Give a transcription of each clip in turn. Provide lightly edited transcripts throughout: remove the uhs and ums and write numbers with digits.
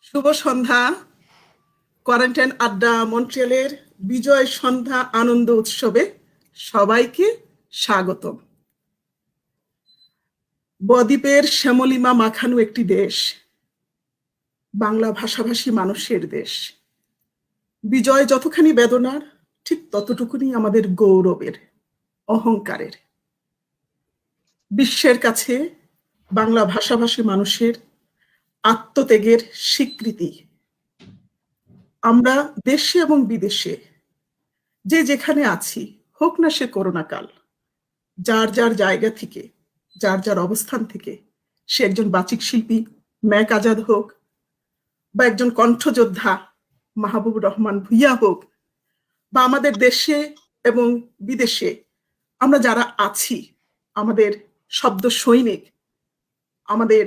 শুভ সন্ধ্যা। Quarantine আড্ডা মন্ট্রিয়ালের বিজয় সন্ধ্যা আনন্দ উৎসবে সবাইকে স্বাগতম। বদ্বীপের শ্যামলিমা মাখানো একটি দেশ, বাংলা ভাষাভাষী মানুষের দেশ। বিজয় যতখানি বেদনার, ঠিক ততটুকুনি আমাদের গৌরবের, অহংকারের। বিশ্বের কাছে বাংলা ভাষাভাষী মানুষের আত্মত্যাগের স্বীকৃতি। আমরা দেশে এবং বিদেশে যে যেখানে আছি, হোক না সে করোনা কাল, যার যার জায়গা থেকে, যার যার অবস্থান থেকে, সে একজন বাচিক শিল্পী ম্যাক আজাদ হোক, বা একজন কণ্ঠযোদ্ধা মাহবুবুর রহমান ভূঁইয়া হোক, বা আমাদের দেশে এবং বিদেশে আমরা যারা আছি, আমাদের শব্দ সৈনিক, আমাদের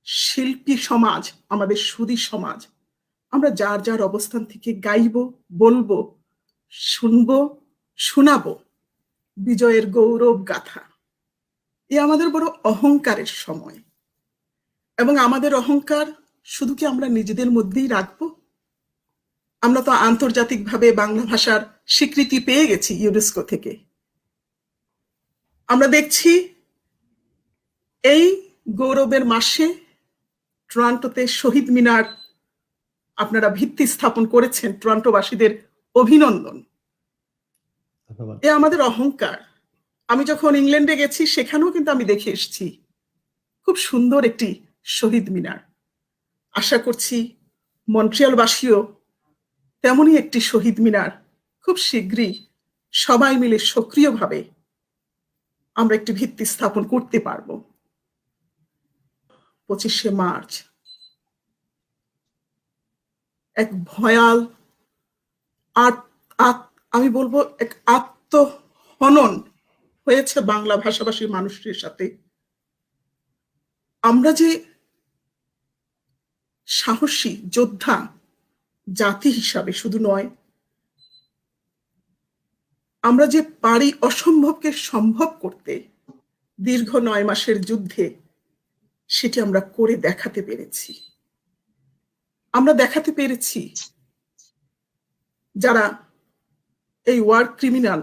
শিল্পী সমাজ, আমাদের সুধী সমাজ, আমরা যার যার অবস্থান থেকে গাইব, বলবো, শুনবো, শোনাবো বিজয়ের গৌরব গাথা। এ আমাদের বড় অহংকারের সময়, এবং আমাদের অহংকার শুধু কি আমরা নিজেদের মধ্যেই রাখবো? আমরা তো আন্তর্জাতিকভাবে বাংলা ভাষার স্বীকৃতি পেয়ে গেছি ইউনেস্কো থেকে। আমরা দেখছি এই গৌরবের মাসে টরন্টোতে শহীদ মিনার আপনারা ভিত্তি স্থাপন করেছেন, টরন্টোবাসীদের অভিনন্দন। এ আমাদের অহংকার। আমি যখন ইংল্যান্ডে গেছি সেখানেও কিন্তু আমি দেখে এসেছি খুব সুন্দর একটি শহীদ মিনার। আশা করছি মন্ট্রিয়ালবাসীও তেমনই একটি শহীদ মিনার খুব শীঘ্রই সবাই মিলে সক্রিয়ভাবে আমরা একটি ভিত্তি স্থাপন করতে পারব। 25শে মার্চ এক ভয়াল আমি বলবো এক আত্মহনন হয়েছে বাংলা ভাষাভাষী মানুষের সাথে। আমরা যে সাহসী যোদ্ধা জাতি হিসাবে শুধু নয়, আমরা যে পারি অসম্ভবকে সম্ভব করতে, দীর্ঘ 9 মাসের যুদ্ধে সেটি আমরা করে দেখাতে পেরেছি। আমরা দেখাতে পেরেছি যারা এই ওয়ার ক্রিমিনাল,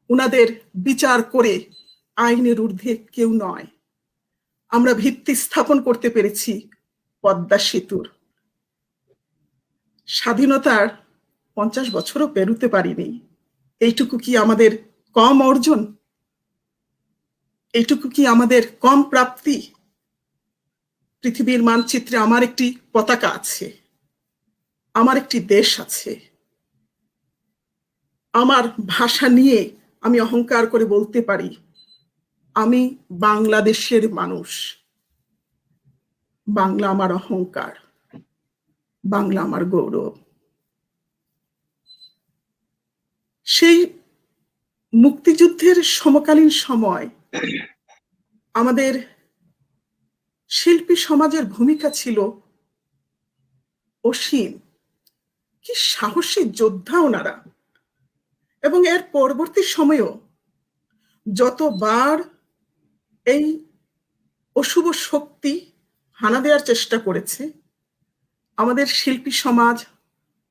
উনাদের বিচার করে আইনের ঊর্ধ্বে কেউ নয়। আমরা ভিত্তি স্থাপন করতে পেরেছি পদ্মা সেতুর। স্বাধীনতার 50 বছরও পেরোতে পারিনি। এইটুকু কি আমাদের কম অর্জন? এইটুকু কি আমাদের কম প্রাপ্তি? পৃথিবীর মানচিত্রে আমার একটি পতাকা আছে, আমার একটি দেশ আছে। আমার ভাষা নিয়ে আমি অহংকার করে বলতে পারি, আমি বাংলাদেশের মানুষ। বাংলা আমার অহংকার, বাংলা আমার গৌরব। সেই মুক্তিযুদ্ধের সমকালীন সময় আমাদের শিল্পী সমাজের ভূমিকা ছিল অসীম। কি সাহসী যোদ্ধা ওনারা! এবং এর পরবর্তী সময়েও যতবার এই অশুভ শক্তি হানা দেওয়ার চেষ্টা করেছে, আমাদের শিল্পী সমাজ,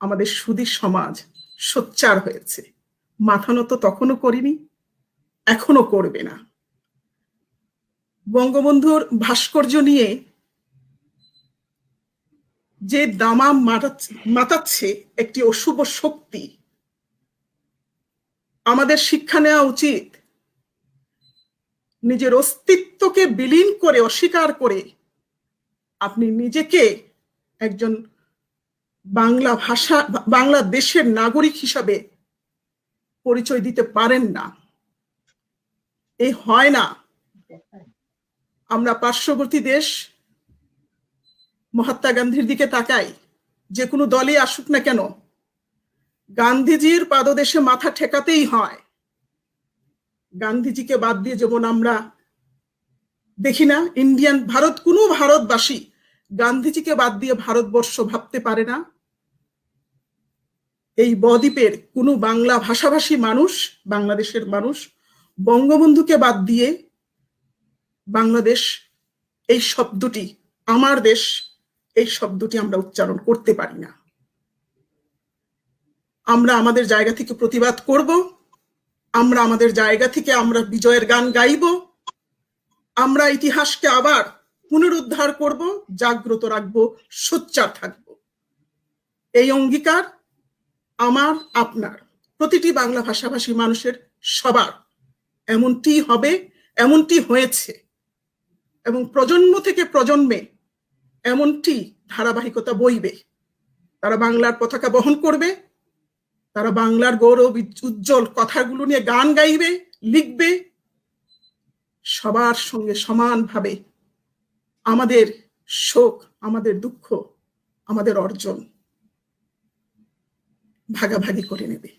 আমাদের সুধী সমাজ সোচ্চার হয়েছে। মাথা নত তখনও করিনি, এখনো করবে না। বঙ্গবন্ধুর ভাস্কর্য নিয়ে যে দামাম মাতাচ্ছে একটি অশুভ শক্তি, আমাদের শিক্ষা নেওয়া উচিত নিজের অস্তিত্বকে বিলীন করে, অস্বীকার করে আপনি নিজেকে একজন বাংলাদেশের নাগরিক হিসাবে পরিচয় দিতে পারেন না। এই হয় না। আমরা পার্শ্ববর্তী দেশ মহাত্মা গান্ধীর দিকে তাকাই, যে কোনো দলই আসুক না কেন, গান্ধীজির পাদদেশে মাথা ঠেকাতেই হয়। গান্ধীজিকে বাদ দিয়ে যেমন আমরা দেখি না ইন্ডিয়ান ভারত, কোনো ভারতবাসী গান্ধীজিকে বাদ দিয়ে ভারতবর্ষ ভাবতে পারে না। এই বদ্বীপের কোনো বাংলা ভাষাভাষী মানুষ, বাংলাদেশের মানুষ বঙ্গবন্ধুকে বাদ দিয়ে বাংলাদেশ এই শব্দটি, আমার দেশ, এই শব্দটি আমরা উচ্চারণ করতে পারি না। আমরা আমাদের জায়গা থেকে প্রতিবাদ করব, আমরা আমাদের জায়গা থেকে আমরা বিজয়ের গান গাইব, আমরা ইতিহাসকে আবার পুনরুদ্ধার করব, জাগ্রত রাখব, সোচ্চার থাকব। এই অঙ্গীকার আমার, আপনার, প্রতিটি বাংলা ভাষাভাষী মানুষের, সবার। এমনটি হবে, এমনটি হয়েছে, এবং প্রজন্ম থেকে প্রজন্মে এমনটি ধারাবাহিকতা বইবে। তারা বাংলার পতাকা বহন করবে, তারা বাংলার গৌরব উজ্জ্বল কথাগুলো নিয়ে গান গাইবে, লিখবে, সবার সঙ্গে সমানভাবে আমাদের শোক, আমাদের দুঃখ, আমাদের অর্জন ভাগাভাগি করে নেবে।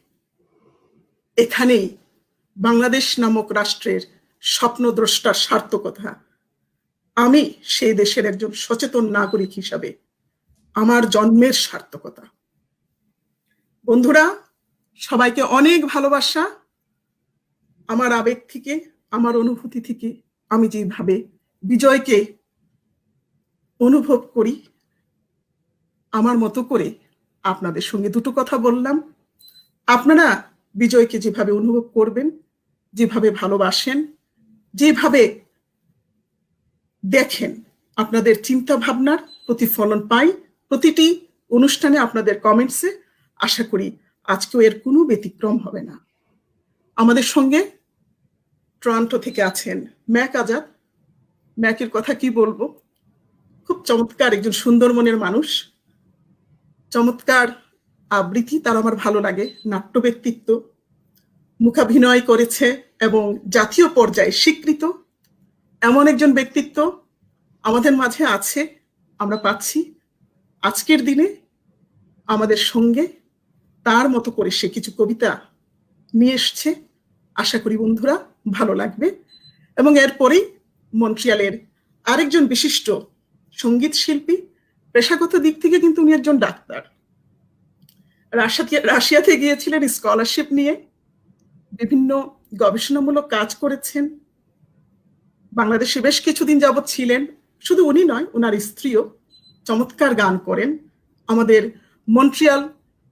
এখানেই বাংলাদেশ নামক রাষ্ট্রের স্বপ্নদ্রষ্টার সার্থকতা। আমি সেই দেশের একজন সচেতন নাগরিক হিসাবে আমার জন্মের সার্থকতা। বন্ধুরা, সবাইকে অনেক ভালোবাসা। আমার আবেগ থেকে, আমার অনুভূতি থেকে আমি যেভাবে বিজয়কে অনুভব করি, আমার মতো করে আপনাদের সঙ্গে দুটো কথা বললাম। আপনারা বিজয়কে যেভাবে অনুভব করবেন, যেভাবে ভালোবাসেন, যেভাবে দেখেন, আপনাদের চিন্তা ভাবনার প্রতিফলন পাই প্রতিটি অনুষ্ঠানে, আপনাদের কমেন্টসে। আশা করি আজকেও এর কোনো ব্যতিক্রম হবে না। আমাদের সঙ্গে টরন্টো থেকে আছেন ম্যাক আজাদ। ম্যাকের কথা কি বলবো, খুব চমৎকার একজন সুন্দর মনের মানুষ, চমৎকার আবৃত্তি তার আমার ভালো লাগে, নাট্য ব্যক্তিত্ব, মুখাভিনয় করেছে এবং জাতীয় পর্যায়ে স্বীকৃত এমন একজন ব্যক্তিত্ব আমাদের মাঝে আছে, আমরা পাচ্ছি। আজকের দিনে আমাদের সঙ্গে তার মতো করে সে কিছু কবিতা নিয়ে এসছে। আশা করি বন্ধুরা ভালো লাগবে। এবং এরপরেই মন্ট্রিয়ালের আরেকজন বিশিষ্ট সঙ্গীত শিল্পী, পেশাগত দিক থেকে কিন্তু উনি একজন ডাক্তার, রাশিয়াতে গিয়েছিলেন স্কলারশিপ নিয়ে, বিভিন্ন গবেষণামূলক কাজ করেছেন, বাংলাদেশে বেশ কিছুদিন যাবৎ ছিলেন। শুধু উনি নয়, ওনার স্ত্রীও চমৎকার গান করেন, আমাদের মন্ট্রিয়াল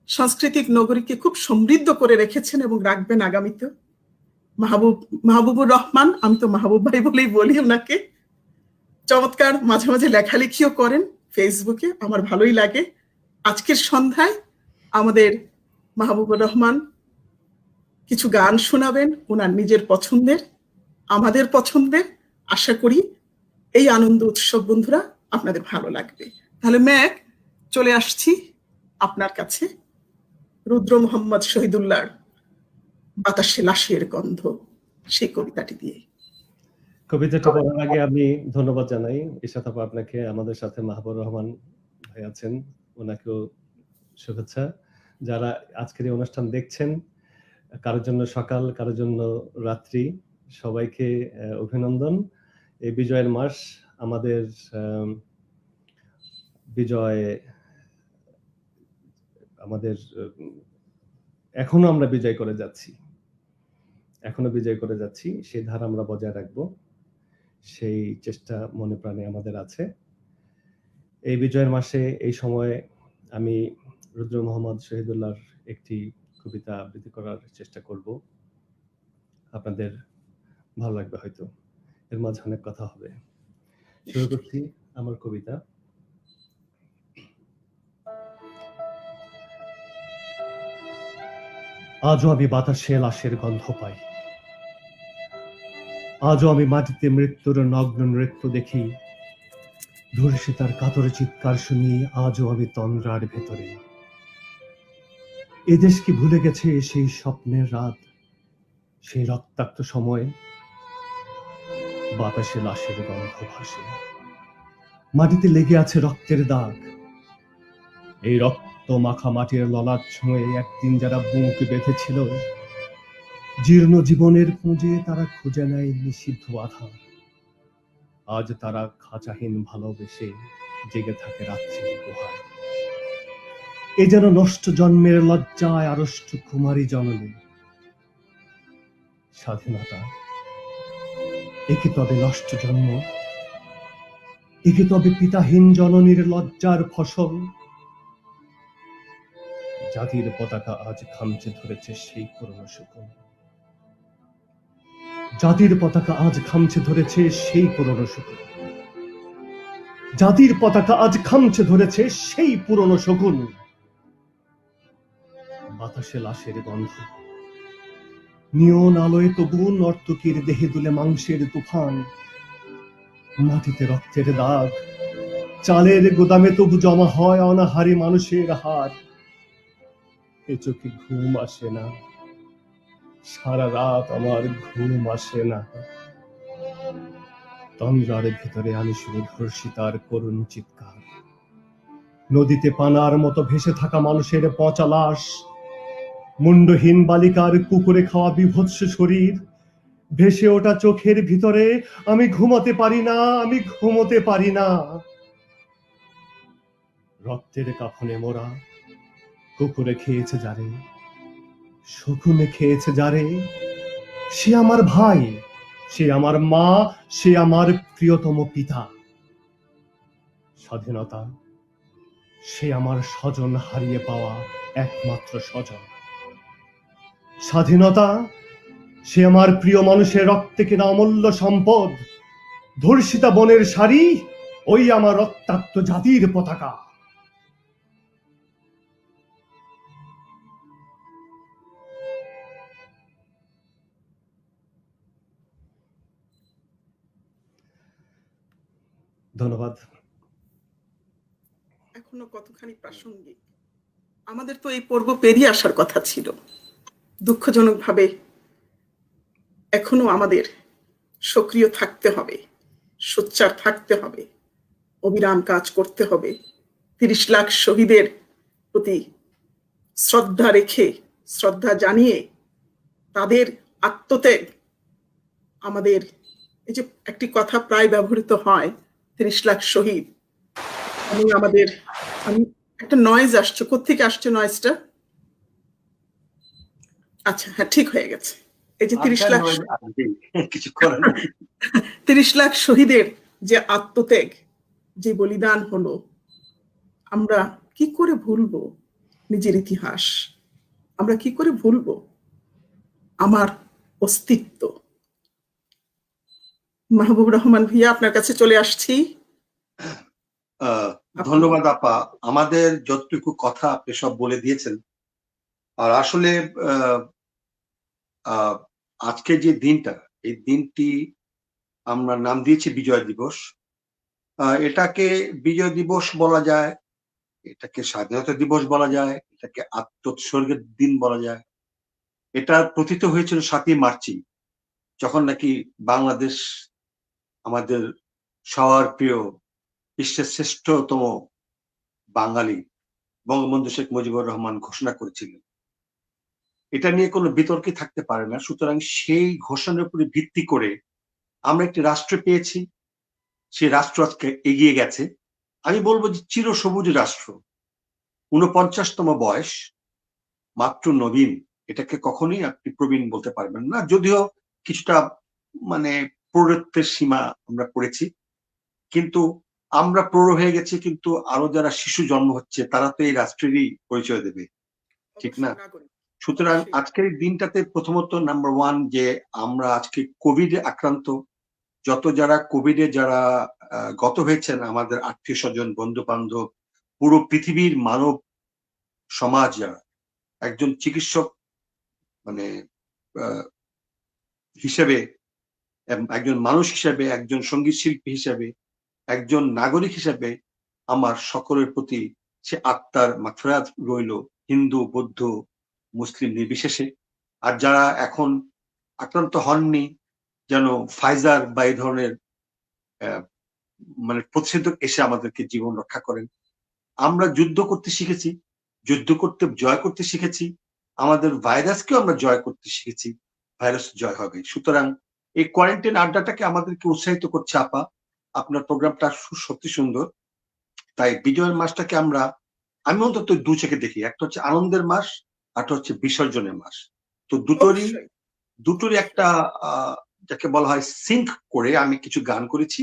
সাংস্কৃতিক নগরীকে খুব সমৃদ্ধ করে রেখেছেন এবং রাখবেন আগামীতে। মাহবুবুর রহমান, আমি তো মাহবুব ভাই বলেই বলি ওনাকে, চমৎকার মাঝে মাঝে লেখালেখিও করেন ফেসবুকে, আমার ভালোই লাগে। আজকের সন্ধ্যায় আমাদের মাহবুবুর রহমান কিছু গান শোনাবেন, ওনার নিজের পছন্দের, আমাদের পছন্দের। আশা করি এই আনন্দ উৎসব বন্ধুরা আপনাদের ভালো লাগবে। তাহলে ম্যাক, চলে আসছি আপনার কাছে রুদ্র মোহাম্মদ শহীদুল্লাহর বাতাসে লাশের গন্ধ, সেই কবিতাটি দিয়ে। কবিতাটা বলার আগে আমি ধন্যবাদ জানাই ইশাত আপা আপনাকে। আমাদের সাথে মাহবুবুর রহমান ভাই আছেন, ওনাকেও শুভেচ্ছা। যারা আজকের এই অনুষ্ঠান দেখছেন, কারোর জন্য সকাল, কারোর জন্য রাত্রি, সবাইকে অভিনন্দন। এই বিজয়ের মাস, আমাদের বিজয়, আমাদের এখনো আমরা বিজয় করে যাচ্ছি, সেই ধারা আমরা বজায় রাখবো, সেই চেষ্টা মনে প্রাণে আমাদের আছে। এই বিজয়ের মাসে, এই সময়ে আমি রুদ্র মোহাম্মদ শহীদুল্লাহর একটি কবিতা আবৃত্তি করার চেষ্টা করব। আপনাদের ভালো লাগবে হয়তো, এর মাঝে অনেক কথা হবে। শুরু করছি আমার কবিতা। আজও আমি বাতাসে লাশের গন্ধ পাই, আজও আমি মাটিতে মৃত্যুর নগ্ন নৃত্য দেখি, ধর্ষিতার কাতরে চিৎকার শুনি আজও আমি তন্দ্রার ভেতরে। এদেশ কি ভুলে গেছে সেই স্বপ্নের রাত, সেই রক্তাক্ত সময়? বাতাসে লাশের গন্ধ ভাসে, মাটিতে লেগে আছে রক্তের দাগ। এই রক্ত মাখা মাটির ললাট ছুঁয়ে একদিন যারা বুক বেঁধেছিল, জীর্ণ জীবনের খুঁজে তারা খুঁজে নেয় নিষিদ্ধ আধার। আজ তারা খাঁচাহীন ভালোবেসে জেগে থাকে রাত্রির গুহায়। এ যেন নষ্ট জন্মের লজ্জায় আড়ষ্ট কুমারী জননী। স্বাধীনতা এ কি তবে নষ্ট জন্ম? একে তবে পিতাহীন জননীর লজ্জার ফসল। জাতির পতাকা আজ খামচে ধরেছে সেই পুরনো শকুন। জাতির পতাকা আজ খামচে ধরেছে সেই পুরনো শকুন। জাতির পতাকা আজ খামচে ধরেছে সেই পুরনো শকুন। বাতাসে লাশের গন্ধ, নিয়ন আলোয় তবু নর্তকীর দেহে দুলে মাংসের তুফান। মাটিতে রক্তের দাগ, চালের গোদামে তবু জমা হয় অনাহারী মানুষের হার। এ চোখে ঘুম আসে না, সারা রাত আমার ঘুম আসে না। তন্দ্রার ভিতরে আমি শুনি ধর্ষিতার করুণ চিৎকার। নদীতে পানার মতো ভেসে থাকা মানুষের পচা লাশ, মুন্ডহীন বালিকার কুকুরে খাওয়া বিভৎস শরীর, ভেসে ওঠা চোখের ভিতরে আমি ঘুমাতে পারি না, আমি ঘুমোতে পারি না। রক্তের কাফনে মোরা, কুকুরে খেয়েছে যারে, শকুনে খেয়েছে যারে, সে আমার ভাই, সে আমার মা, সে আমার প্রিয়তম পিতা। স্বাধীনতা, সে আমার স্বজন হারিয়ে পাওয়া একমাত্র স্বজন। স্বাধীনতা, সে আমার প্রিয় মানুষের রক্তে কেনা অমূল্য সম্পদ। ধর্ষিতা বনের শাড়ি, ওই আমার রক্তাক্ত জাতির পতাকা। ধন্যবাদ। এখনো কতখানি প্রাসঙ্গিক। আমাদের তো এই পর্ব পেরিয়ে আসার কথা ছিল। দুঃখজনকভাবে এখনো আমাদের সক্রিয় থাকতে হবে, সোচ্চার থাকতে হবে, অবিরাম কাজ করতে হবে। ৩০ লাখ শহীদের প্রতি শ্রদ্ধা রেখে, শ্রদ্ধা জানিয়ে তাদের আত্মত্যাগ আমাদের, এই যে একটি কথা প্রায় ব্যবহৃত হয়, ৩০ লাখ শহীদ, এবং আমাদের, আমি একটা নয়েজ আসছে, কোত্থেকে আসছে নয়েজটা? আচ্ছা, হ্যাঁ, ঠিক হয়ে গেছে। এই যে ৩০ লাখ, কিছু করার নেই। ৩০ লাখ শহীদের যে আত্মত্যাগ, যে বলিদান হলো, আমরা কি করে ভুলবো নিজের ইতিহাস? আমরা কি করে ভুলবো আমার অস্তিত্ব? মাহবুব রহমান ভাইয়া, আপনার কাছে চলে আসছি। ধন্যবাদ আপা, আমাদের যতটুকু কথা আপনি সব বলে দিয়েছেন। আর আসলে আজকে যে দিনটা, এই দিনটি আমরা নাম দিয়েছি বিজয় দিবস। এটাকে বিজয় দিবস বলা যায়, এটাকে স্বাধীনতা দিবস বলা যায়, এটাকে আত্মোৎসর্গের দিন বলা যায়। এটা প্রথিত হয়েছিল ৭ই মার্চই, যখন নাকি বাংলাদেশ আমাদের সবার প্রিয় বিশ্বের শ্রেষ্ঠতম বাঙালি বঙ্গবন্ধু শেখ মুজিবুর রহমান ঘোষণা করেছিলেন। এটা নিয়ে কোনো বিতর্কই থাকতে পারে না। সুতরাং সেই ঘোষণার উপরে ভিত্তি করে আমরা একটি রাষ্ট্র পেয়েছি। সেই রাষ্ট্র আজকে এগিয়ে গেছে। আমি বলবো যে চিরসবুজ রাষ্ট্র, ৪৯তম বয়স, মাত্র নবীন। এটাকে কখনোই আপনি প্রবীণ বলতে পারবেন না, যদিও কিছুটা মানে প্রৌঢ়ত্বের সীমা আমরা পড়েছি, কিন্তু আমরা প্রৌঢ় হয়ে গেছি, কিন্তু আরো যারা শিশু জন্ম হচ্ছে তারা তো এই রাষ্ট্রেরই পরিচয় দেবে, ঠিক না? সুতরাং আজকের এই দিনটাতে প্রথমত নাম্বার ওয়ান, যে আমরা আজকে কোভিডে আক্রান্ত, যত যারা কোভিডে যারা গত হয়েছেন, আমাদের আত্মীয় স্বজন, বন্ধু বান্ধব, পুরো পৃথিবীর মানব সমাজ, যারা একজন চিকিৎসক মানে হিসেবে, একজন মানুষ হিসেবে, একজন সঙ্গীত শিল্পী হিসেবে, একজন নাগরিক হিসেবে আমার সকলের প্রতি সে আত্মার মাগফিরাত রইল, হিন্দু, বৌদ্ধ, মুসলিম নির্বিশেষে। আর যারা এখন আক্রান্ত হননি, যেন ফাইজার বা এই ধরনের মানে প্রতিষেধক এসে আমাদেরকে জীবন রক্ষা করেন। আমরা যুদ্ধ করতে শিখেছি, যুদ্ধ করতে, জয় করতে শিখেছি, আমাদের ভাইরাসকেও আমরা জয় করতে শিখেছি, ভাইরাস জয় হবে। সুতরাং এই কোয়ারেন্টাইন আড্ডাটাকে আমাদেরকে উৎসাহিত করছে আপা, আপনার প্রোগ্রামটা সত্যি সুন্দর। তাই বিজয়ের মাসটাকে আমি অন্তত দু চোখে দেখি, একটা হচ্ছে আনন্দের মাস, একটা হচ্ছে বিসর্জনের মাস। তো দুটোরই একটা যাকে বলা হয় সিঙ্ক করে আমি কিছু গান করেছি।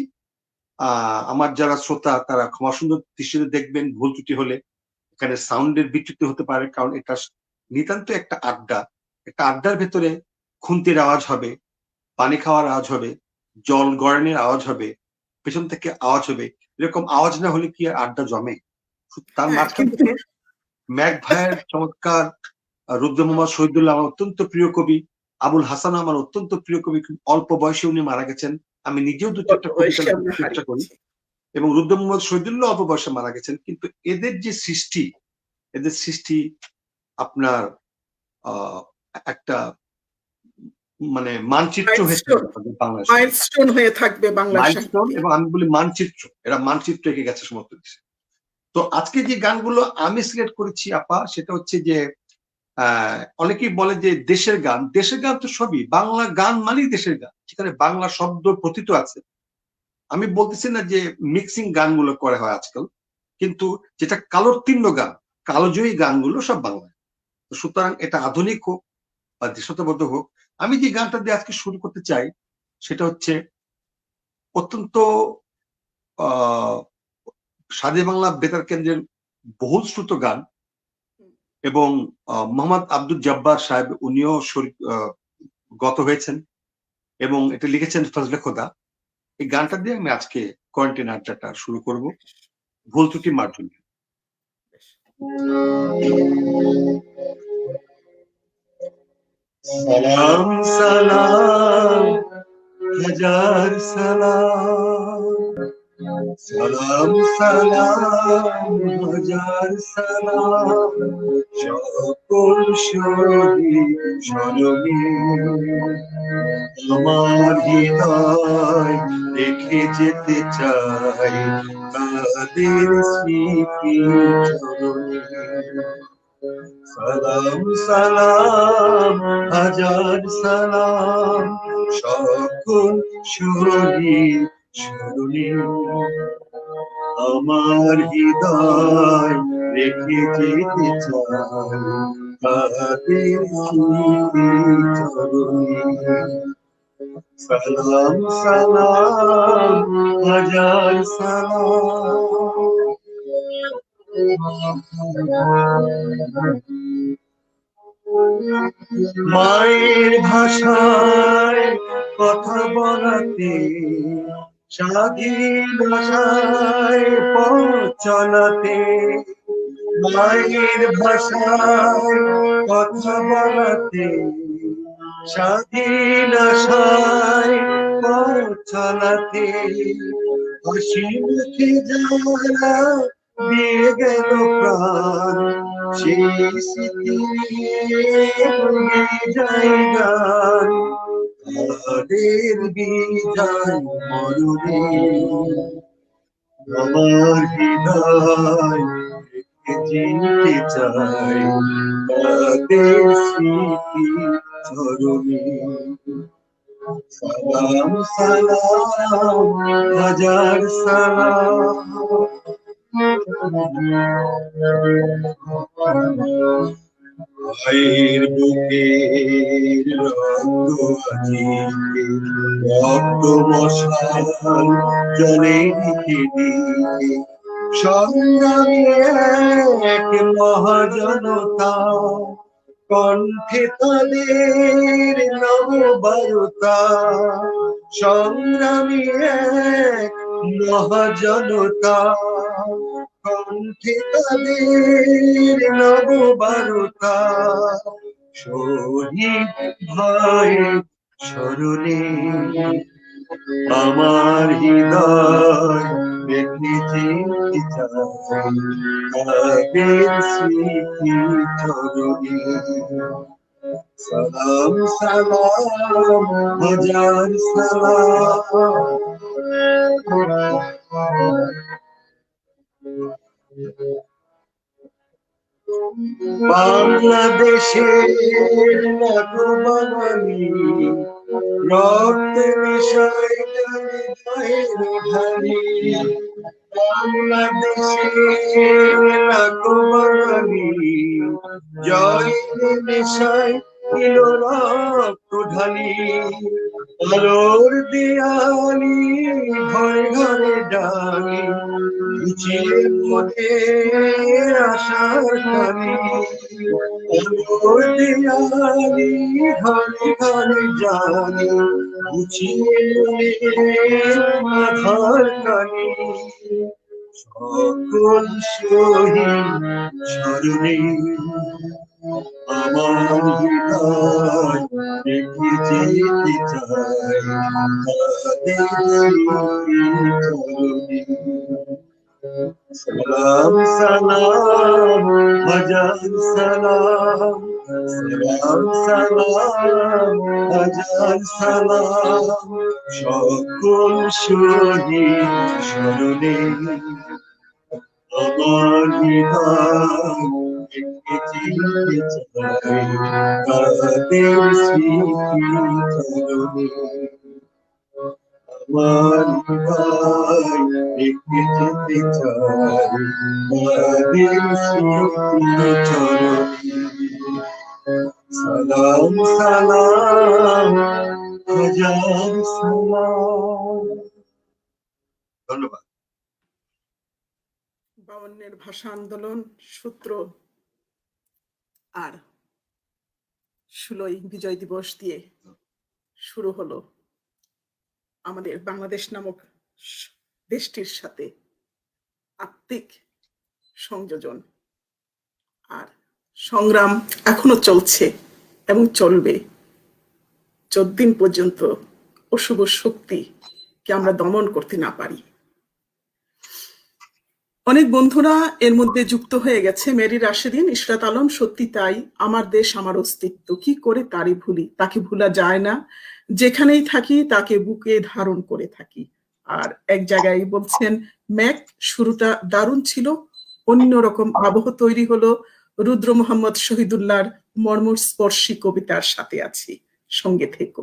আমার যারা শ্রোতা তারা ক্ষমা সুন্দর দৃষ্টিতে দেখবেন, ভুল ত্রুটি হলে। এখানে সাউন্ডের বিচ্যুতি হতে পারে, কারণ এটা নিতান্ত একটা আড্ডা। একটা আড্ডার ভেতরে খুন্তির আওয়াজ হবে, পানি খাওয়ার আওয়াজ হবে, জল গড়ানোর আওয়াজ হবে, পেছন থেকে আওয়াজ হবে। এরকম আওয়াজ না হলে কি আর আড্ডা জমে? তার হ্যাঁ, মাঝখান কিন্তু থেকে ম্যাক ভাইয়ের চমৎকার, রুদ্র মোহাম্মদ শহীদুল্লাহ আমার অত্যন্ত প্রিয় কবি, আবুল হাসান আমার অত্যন্ত প্রিয় কবি, খুব অল্প বয়সে উনি মারা গেছেন। আমি নিজেও দু চারটা কবিতা বয়সে আমরা লেখার চেষ্টা করি, হারিয়েছি। এবং রুদ্র মোহাম্মদ শহীদুল্লাহ অল্প বয়সে মারা গেছেন। কিন্তু এদের যে সৃষ্টি, এদের সৃষ্টি আপনার একটা মানে মানচিত্র হয়ে থাকবে বাংলাদেশ, মাইলস্টোন হয়ে থাকবে বাংলা মাইলস্টোন, সাহিত্যে। এবং আমি বলি মানচিত্র, এরা মানচিত্র এঁকে গেছে সমস্ত দেশে। তো আজকে যে গানগুলো আমি সিলেক্ট করেছি আপা, সেটা হচ্ছে যে অনেকেই বলে যে দেশের গান। দেশের গান তো সবই, বাংলা গান মানেই দেশের গান, সেখানে বাংলা শব্দ প্রথিত আছে। আমি বলতেছি না যে মিক্সিং গানগুলো করা হয় আজকাল, কিন্তু যেটা কালোত্তীর্ণ গান, কালোজয়ী গানগুলো সব বাংলা। সুতরাং এটা আধুনিক হোক বা দেশাত্মবোধ হোক, আমি যে গানটা দিয়ে আজকে শুরু করতে চাই সেটা হচ্ছে অত্যন্ত স্বাধীন বাংলা বেতার কেন্দ্রের বহুল শ্রুত গান, এবং মোহাম্মদ আব্দুল জব্বার সাহেব উনিও গত হয়েছেন, এবং এটা লিখেছেন ফজলে খোদা। এই গানটা দিয়ে আমি আজকে কোয়ারেন্টাইন আড্ডাটা শুরু করব, ভুল ত্রুটি মার্জন্য। সালাম সালাম হাজার সালাম, সালাম সালাম হাজার সালাম, সকল শহীদ স্মরণে আমার হৃদয় রেখে যেতে চাই তাদের স্মৃতি চরণে। সালাম সালাম হাজার সালাম, সকল শহীদ স্মরণে আমার হৃদয় রেখে যেতে চাই তাদের স্মৃতি চরণে। সালাম সালাম হাজার সালাম। মায়ের ভাষায় কথা বলাতে, স্বাধীন ভাষায় পথ চলাতে, মায়ের ভাষায় কথা বলাতে, স্বাধীন আশায় পথ চলাতে, হাসি মুখে যারা দিয়ে গেল প্রাণ, সেই স্মৃতি বিজয় গান, তাদের বিজয় মরণে আমার হৃদয় যেতে চাই তাদের স্মৃতি চরণে। সালাম সালাম হাজার সালাম। ভাইয়ের বুকের রক্ত আজি রক্ত মশাল জলে দিকে দিকে, সংগ্রামী এক মহাজনতা, কণ্ঠে তাদের নববারতা, সংগ্রামী এক মহাজনতা, কণ্ঠে তাদের নববারতা, শহীদ ভাইয়ের স্মরণে আমার হৃদয় রেখে যেতে চাই তাদের স্মৃতি চরণে। সালাম সালাম হাজার সালাম। বাংলাদেশের নাগবাঙালি রক্ত মিশাই ঢালি, বাংলাদেশের নাগবাঙালি জয় মিশাই দিল রক্ত ঢালি, আলোর দেয়ালি ঘরে ঘরে ডালি বুঝিয়ে মনে আশার টানি আলোর দেয়ালি ঘরে ঘরে জানি বুঝিয়ে মনে আধার টানি সকল শহীদ স্মরণে আমার হৃদয় রেখে যেতে চাই তাদের স্মৃতি চরণে। সালাম সালাম হাজার সালাম, সালাম সালাম হাজার সালাম সকল শহীদ স্মরণে আমার হৃদয় রেখে যেতে চাই তাদের স্মৃতি চরণে। আমার হৃদয় রেখে যেতে চাই তাদের স্মৃতি চরণে। সালাম সালাম হাজার সালাম। ধন্যবাদ। 52-এর ভাষা আন্দোলন সূত্র আর 16ই বিজয় দিবস দিয়ে শুরু হলো আমাদের বাংলাদেশ নামক দেশটির সাথে আত্মিক সংযোজন, আর সংগ্রাম এখনো চলছে এবং চলবে যতদিন পর্যন্ত অশুভ শক্তিকে আমরা দমন করতে না পারি। অনেক বন্ধুরা এর মধ্যে যুক্ত হয়ে গেছে। মেরি রাশেদিন, ইশরাত আলম, সত্যি তাই, আমার দেশ আমার অস্তিত্ব, কি করে তারই ভুলি, তাকে ভুলা যায় না, যেখানেই থাকি তাকে বুকে ধারণ করে থাকি। আর এক জায়গায় বলছেন, ম্যাক শুরুটা দারুণ ছিল, অন্যরকম আবহ তৈরি হলো, রুদ্র মোহাম্মদ শহীদুল্লাহর মর্মস্পর্শী কবিতার সাথে আছি, সঙ্গে থেকো।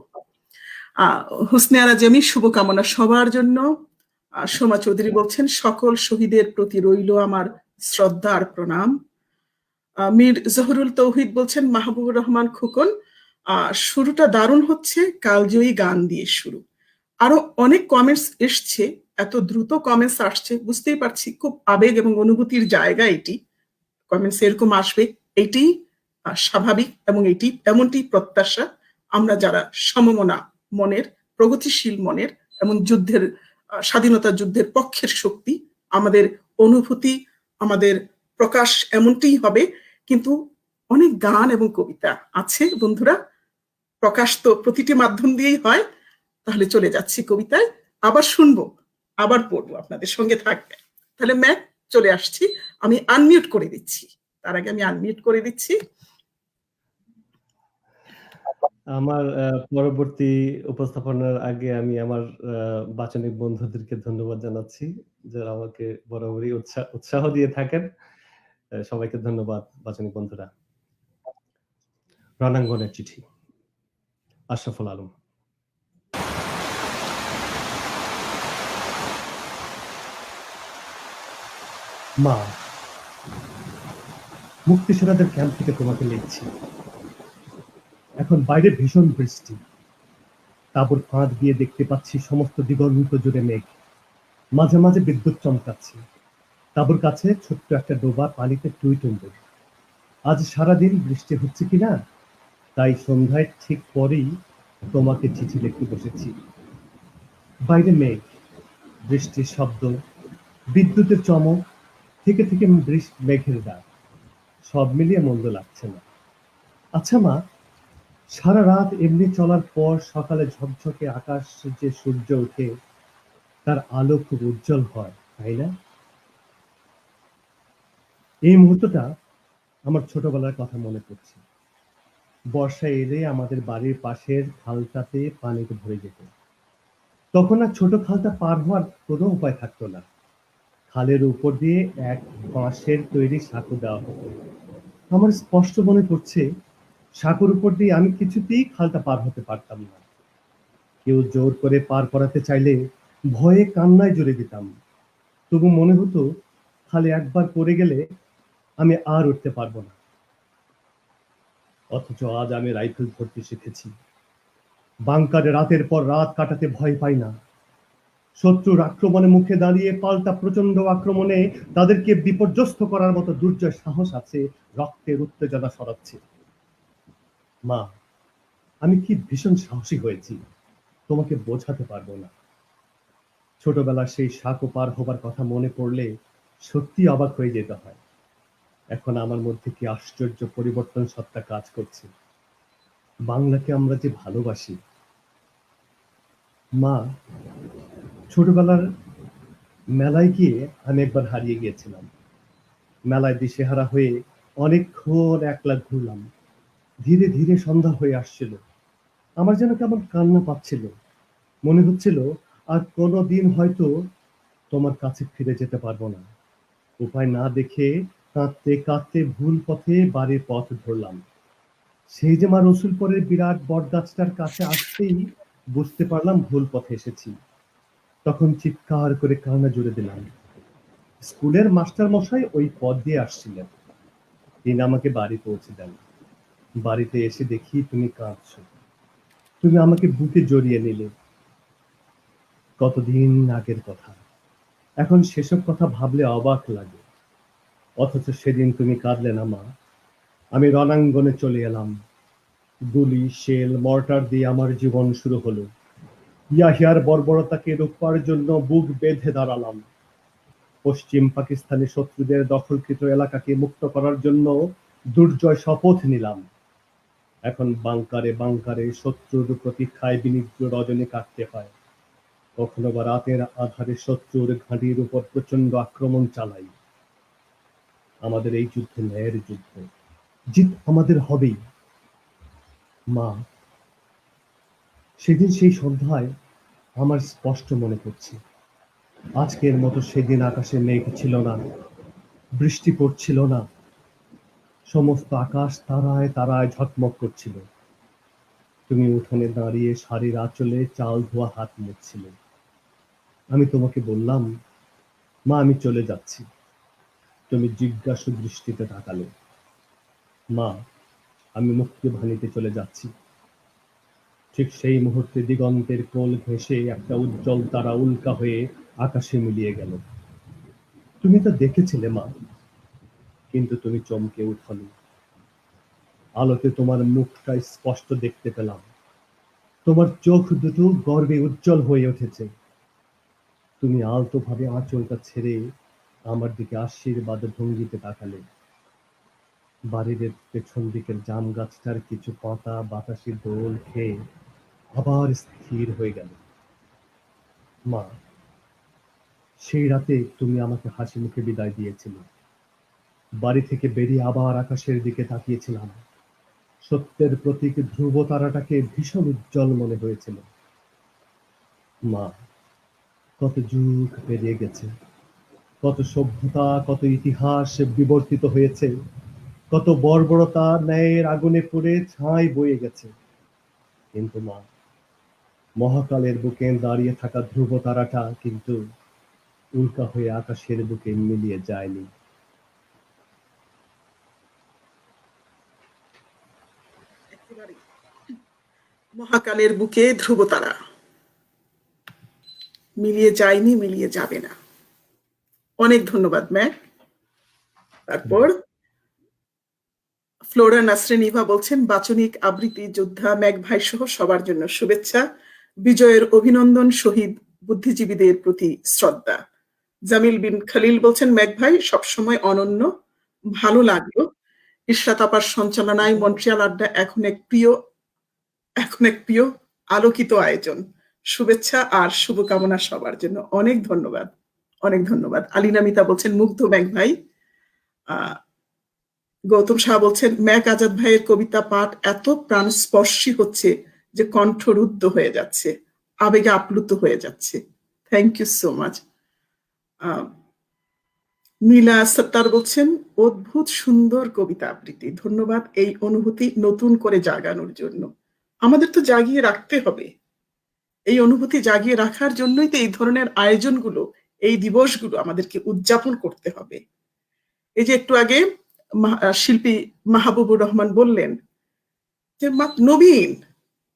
হুসনে আরা জেমি, শুভকামনা সবার জন্য। সোমা চৌধুরী বলছেন, সকল শহীদের প্রতি রইল আমার শ্রদ্ধা আর প্রণাম। মীর জহুরুল তৌহিদ বলছেন, মাহবুবুর রহমান খোকন, শুরুটা দারুণ হচ্ছে, কালজয়ী গান দিয়ে শুরু। আরো অনেক কমেন্টস এসছে, এত দ্রুত কমেন্টস আসছে, বুঝতেই পারছি খুব আবেগ এবং অনুভূতির জায়গা এটি। কমেন্টস এরকম আসবে, এটি স্বাভাবিক এবং এটি এমনটি প্রত্যাশা। আমরা যারা সমমনা মনের, প্রগতিশীল মনের এবং যুদ্ধের, স্বাধীনতা যুদ্ধের পক্ষের শক্তি, আমাদের অনুভূতি, আমাদের প্রকাশ এমনটিই হবে। কিন্তু অনেক গান এবং কবিতা আছে বন্ধুরা, প্রকাশ তো প্রতিটি মাধ্যম দিয়েই হয়। তাহলে চলে যাচ্ছি কবিতায়, আবার শুনবো, আবার পড়বো, আপনাদের সঙ্গে থাকবে। তাহলে ম্যাক চলে আসছি, আমি আনমিউট করে দিচ্ছি, তার আগে আমি আনমিউট করে দিচ্ছি। আমার পরবর্তী উপস্থাপনার আগে আমি আমার বাচনিক বন্ধুদেরকে ধন্যবাদ জানাচ্ছি, যারা আমাকে বরাবরই উৎসাহ দিয়ে থাকেন। সবাইকে ধন্যবাদ বাচনিক বন্ধুরা। রণাঙ্গনের চিঠি, আশরাফুল আলম। মা, মুক্তিযোদ্ধাদের ক্যাম্প থেকে তোমাকে লিখছি। এখন বাইরে ভীষণ বৃষ্টি, তাঁবুর ফাঁদ দিয়ে দেখতে পাচ্ছি সমস্ত দিগন্ত জুড়ে মেঘ, মাঝে মাঝে বিদ্যুৎ চমকাচ্ছে। তাঁবুর কাছে ছোট্ট একটা ডোবা, পানিতে টুইটুম্বুর। আজ সারাদিন বৃষ্টি হচ্ছে কিনা, তাই সন্ধ্যায় ঠিক পরেই তোমাকে চিঠি লিখতে বসেছি। বাইরে মেঘ, বৃষ্টির শব্দ, বিদ্যুতের চমক, থেকে থেকে মেঘের ডাক, সব মিলিয়ে মন্দ লাগছে না। আচ্ছা মা, সারা রাত এমনি চলার পর সকালে ঝকঝকে আকাশ যে সূর্য ওঠে, তার আলো খুব উজ্জ্বল হয়, তাই না? এই মুহূর্তটা আমার ছোটবেলার কথা মনে পড়ছে। বর্ষা এলে আমাদের বাড়ির পাশের খালটাতে পানিতে ভরে যেত। তখন আর ছোট খালটা পার হওয়ার কোনো উপায় থাকতো না। খালের উপর দিয়ে এক বাঁশের তৈরি সাঁকো দেওয়া হতো। আমার স্পষ্ট মনে পড়ছে, সাঁকোর উপর দিয়ে আমি কিছুতেই খালটা পার হতে পারতাম না। কেউ জোর করে পার করাতে চাইলে ভয়ে কান্নায় জুড়ে দিতাম। তবু মনে হতো, খালে একবার পড়ে গেলে আমি আর উঠতে পারবো না। অথচ আজ আমি রাইফেল ধরতে শিখেছি। বাংকারে রাতের পর রাত কাটাতে ভয় পাই না। শত্রুর আক্রমণে মুখে দাঁড়িয়ে পাল্টা প্রচন্ড আক্রমণে তাদেরকে বিপর্যস্ত করার মতো দুর্জয় সাহস আছে, রক্তের উত্তেজনা সরাচ্ছে। মা, আমি কি ভীষণ সাহসী হয়েছি, তোমাকে বোঝাতে পারবো না। ছোটবেলার সেই সাঁকো পার হবার কথা মনে পড়লে সত্যি অবাক হয়ে যেতে হয়। এখন আমার মধ্যে কি আশ্চর্য পরিবর্তন সত্তা কাজ করছে। বাংলাকে আমরা যে ভালোবাসি। মা, ছোটবেলার মেলায় গিয়ে আমি একবার হারিয়ে গিয়েছিলাম। মেলায় দিশেহারা হয়ে অনেকক্ষণ একলা ঘুরলাম। ধীরে ধীরে সন্ধ্যা হয়ে আসছিল। আমার যেন কেমন কান্না পাচ্ছিল। মনে হচ্ছিল আর কোনোদিন হয়তো তোমার কাছে ফিরে যেতে পারবো না। উপায় না দেখে কাঁদতে কাঁদতে ভুল পথে বাড়ির পথ ধরলাম। সেই যে মা রসুলপুরের বিরাট বটগাছটার কাছে আসতেই বুঝতে পারলাম ভুল পথে এসেছি। তখন চিৎকার করে কান্না জুড়ে দিলাম। স্কুলের মাস্টার মশাই ওই পথ দিয়ে আসছিলেন। তিনি আমাকে বাড়ি পৌঁছে দেন। বাড়িতে এসে দেখি তুমি কাঁদছো। তুমি আমাকে বুকে জড়িয়ে নিলে। কতদিন আগের কথা, এখন সেসব কথা ভাবলে অবাক লাগে। অথচ সেদিন তুমি কাঁদলে না মা। আমি রণাঙ্গনে চলে এলাম। গুলি, শেল, মর্টার দিয়ে আমার জীবন শুরু হলো। ইয়াহিয়ার বর্বরতাকে রোখবার জন্য বুক বেঁধে দাঁড়ালাম। পশ্চিম পাকিস্তানি শত্রুদের দখলকৃত এলাকাকে মুক্ত করার জন্য দুর্জয় শপথ নিলাম। এখন বাংকারে বাংকারে শত্রুর প্রতীক্ষায় বিনিদ্র রজনী কাটতে হয়। কখনো বা রাতের আধারে শত্রুর ঘাঁটির উপর প্রচন্ড আক্রমণ চালাই। আমাদের এই যুদ্ধ ন্যায়ের যুদ্ধ। জিত আমাদের হবেই। মা, সেদিন সেই সন্ধ্যায় আমার স্পষ্ট মনে পড়ছে, আজকের মতো সেদিন আকাশে মেঘ ছিল না, বৃষ্টি পড়ছিল না, সমস্ত আকাশ তারায় তারায় ঝকমক করছিল। তুমি উঠোনে দাঁড়িয়ে শাড়ির আঁচলে চাল ধোয়া হাত মুছছিলে। আমি তোমাকে বললাম, মা আমি চলে যাচ্ছি। তুমি জিজ্ঞাসু দৃষ্টিতে তাকালে। মা, আমি মুক্তিবাহিনীতে চলে যাচ্ছি। ঠিক সেই মুহূর্তে দিগন্তের কোল ঘেঁষে একটা উজ্জ্বল তারা উল্কা হয়ে আকাশে মিলিয়ে গেল। তুমি তো দেখেছিলে মা, কিন্তু তুমি চমকে উঠনি। আলোতে তোমার মুখটা স্পষ্ট দেখতে পেলাম। তোমার চোখ দুটো গর্বে উজ্জ্বল হয়ে উঠেছে। তুমি আলতোভাবে আঁচলটা ছেড়ে আমার দিকে আশীর্বাদ ভঙ্গিতে তাকালে। বাড়ির পেছন দিকের জাম গাছটার কিছু পাতা বাতাসে দোল খেয়ে আবার স্থির হয়ে গেল। মা, সেই রাতে তুমি আমাকে হাসি মুখে বিদায় দিয়েছিলে। বাড়ি থেকে বেরিয়ে আবার আকাশের দিকে তাকিয়েছিলাম। সত্যের প্রতীক ধ্রুব তারাটাকে ভীষণ উজ্জ্বল মনে হয়েছিল। মা, কত যুগ পেরিয়ে গেছে, কত সভ্যতা, কত ইতিহাস বিবর্তিত হয়েছে, কত বর্বরতা ন্যায়ের আগুনে পুড়ে ছাই বয়ে গেছে। কিন্তু মা, মহাকালের বুকে দাঁড়িয়ে থাকা ধ্রুব তারাটা কিন্তু উল্কা হয়ে আকাশের বুকে মিলিয়ে যায়নি। একেবারে মহাকালের বুকে ধ্রুবতারা মিলিয়ে যায়নি, মিলিয়ে যাবে না। অনেক ধন্যবাদ ম্যাক। তারপর ফ্লোরা নাসরিন ইভা বলছেন, বাচনিক আবৃত্তি যোদ্ধা ম্যাক ভাই সহ সবার জন্য শুভেচ্ছা, বিজয়ের অভিনন্দন, শহীদ বুদ্ধিজীবীদের প্রতি শ্রদ্ধা। জামিল বিন খালিল বলছেন, ম্যাক ভাই সবসময় অনন্য, ভালো লাগলো। ইশরাত আপার সঞ্চালনায় মন্ট্রিয়াল আড্ডা এখন এক প্রিয় আলোকিত আয়োজন। শুভেচ্ছা আর শুভকামনা সবার জন্য। অনেক ধন্যবাদ, অনেক ধন্যবাদ। আলিনা মিতা বলছেন, মুগ্ধ ম্যাক ভাই। গৌতম শাহ বলছেন, ম্যাক আজাদ ভাইয়ের কবিতা পাঠ এত প্রাণস্পর্শী হচ্ছে যে কণ্ঠরুদ্ধ হয়ে যাচ্ছে, আবেগে আপ্লুত হয়ে যাচ্ছে। Thank you so much. Nila Sattar বলছেন, অদ্ভুত সুন্দর কবিতা আবৃত্তি, ধন্যবাদ এই অনুভূতি নতুন করে জাগানোর জন্য। আমাদের তো জাগিয়ে রাখতে হবে। এই অনুভূতি জাগিয়ে রাখার জন্যই তো এই ধরনের আয়োজনগুলো, এই দিবসগুলো আমাদেরকে উদযাপন করতে হবে। এই যে একটু আগে শিল্পী মাহবুবুর রহমান বললেন যে নবীন,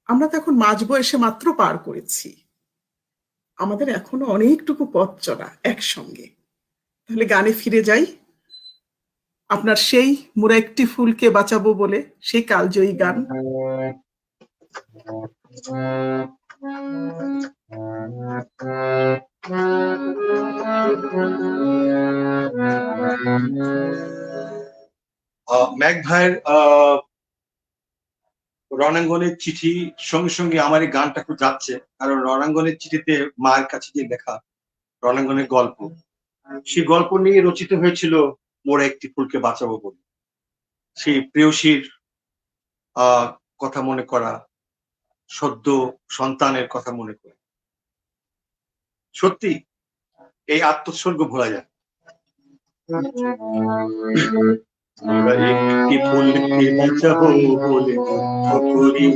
আমরা তো এখন মাঝ বয়সে মাত্র পার করেছি। আমাদের এখনো অনেকটুকু পথ চলা একসঙ্গে। তাহলে গানে ফিরে যাই। আপনার সেই মোরা একটি ফুলকে বাঁচাবো বলে সেই কালজয়ী গান। ম্যাক ভাইয়ের রণাঙ্গনের চিঠি সঙ্গে সঙ্গে আমার এই গানটা খুব যাচ্ছে, কারণ রণাঙ্গনের চিঠিতে মায়ের কাছে যে লেখা রণাঙ্গনের গল্প, সেই গল্প নিয়ে রচিত হয়েছিল মোরা একটি ফুলকে বাঁচাবো বলে। সেই প্রেয়সীর কথা মনে করা, সদ্য সন্তানের কথা মনে করে, সত্যি এই আত্মোৎসর্গ ভোলা যায়। মোরা একটি ফুলকে বাঁচাবো বলে যুদ্ধ করি,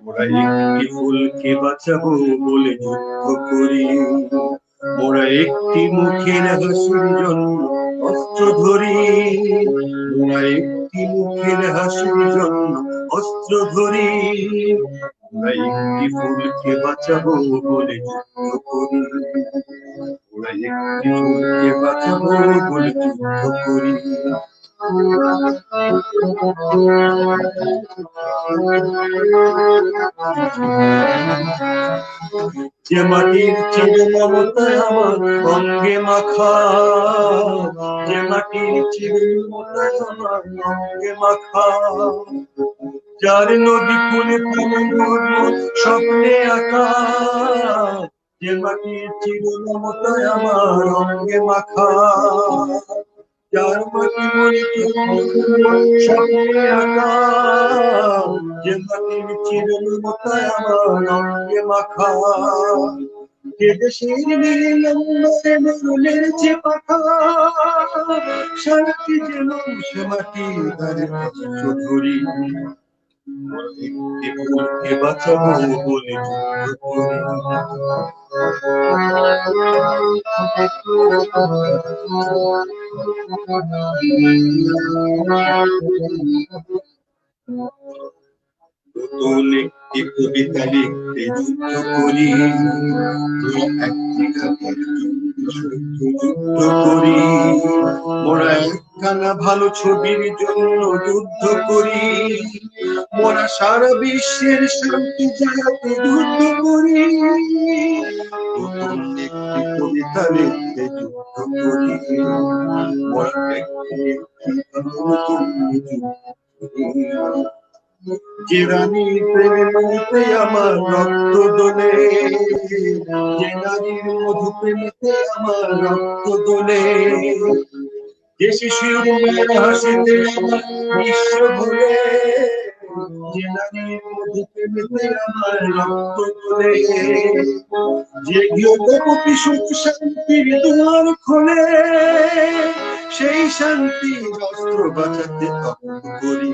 মোরা একটি ফুলকে বাঁচাবো বলে যুদ্ধ করি, মোরা একটি মুখের হাসির জন্য অস্ত্র ধরি, মোরা একটি মুখের হাসির জন্য অস্ত্র ধরি, মোরা একটি ফুলকে বাঁচাবো বলে যুদ্ধ করি, মোরা একটি ফুলকে বাঁচাবো বলে যুদ্ধ করি। যে মাটির চির মমতায় আমার অঙ্গে মাখা, যে মাটির চির মমতায় আমার অঙ্গে মাখা, যার নদী ফুলে স্বপ্নে আঁকা, যে মাটির চির মমতায় আমার অঙ্গে মাখা, যার মাটি স্বপ্নে আঁকা, যে মাটির চির মমতায় আমার অঙ্গে মাখা, যে দেশের মরুলের যে পাখা, শান্তি যেন সে মাটি ধারে ধরি, একটি ফুলকে বাঁচাবো বলে যুদ্ধ করি। নতুন একটি কবিতা লিখতে যুদ্ধ করি, যুদ্ধ করি, মোরা একখানা ভালো ছবির জন্য যুদ্ধ করি, মোরা সারা বিশ্বের শান্তি জাগাতে যুদ্ধ করি, নতুন একটি কবিতা লিখতে যুদ্ধ করি, মোরা যে রানীর প্রেমেতে আমার রক্ত দোলে, যে নারীর মধু প্রেমেতে আমার রক্ত দোলে, যে শিশুর হাসিতে আমার বিশ্ব ভুলে, যে নারীর মধু প্রেমেতে আমার রক্ত দোলে, যে গৃহপতি সুখ শান্তির দুয়ার খোলে, সেই শান্তির অস্ত্র বাঁচাতে তত্ত্ব করি,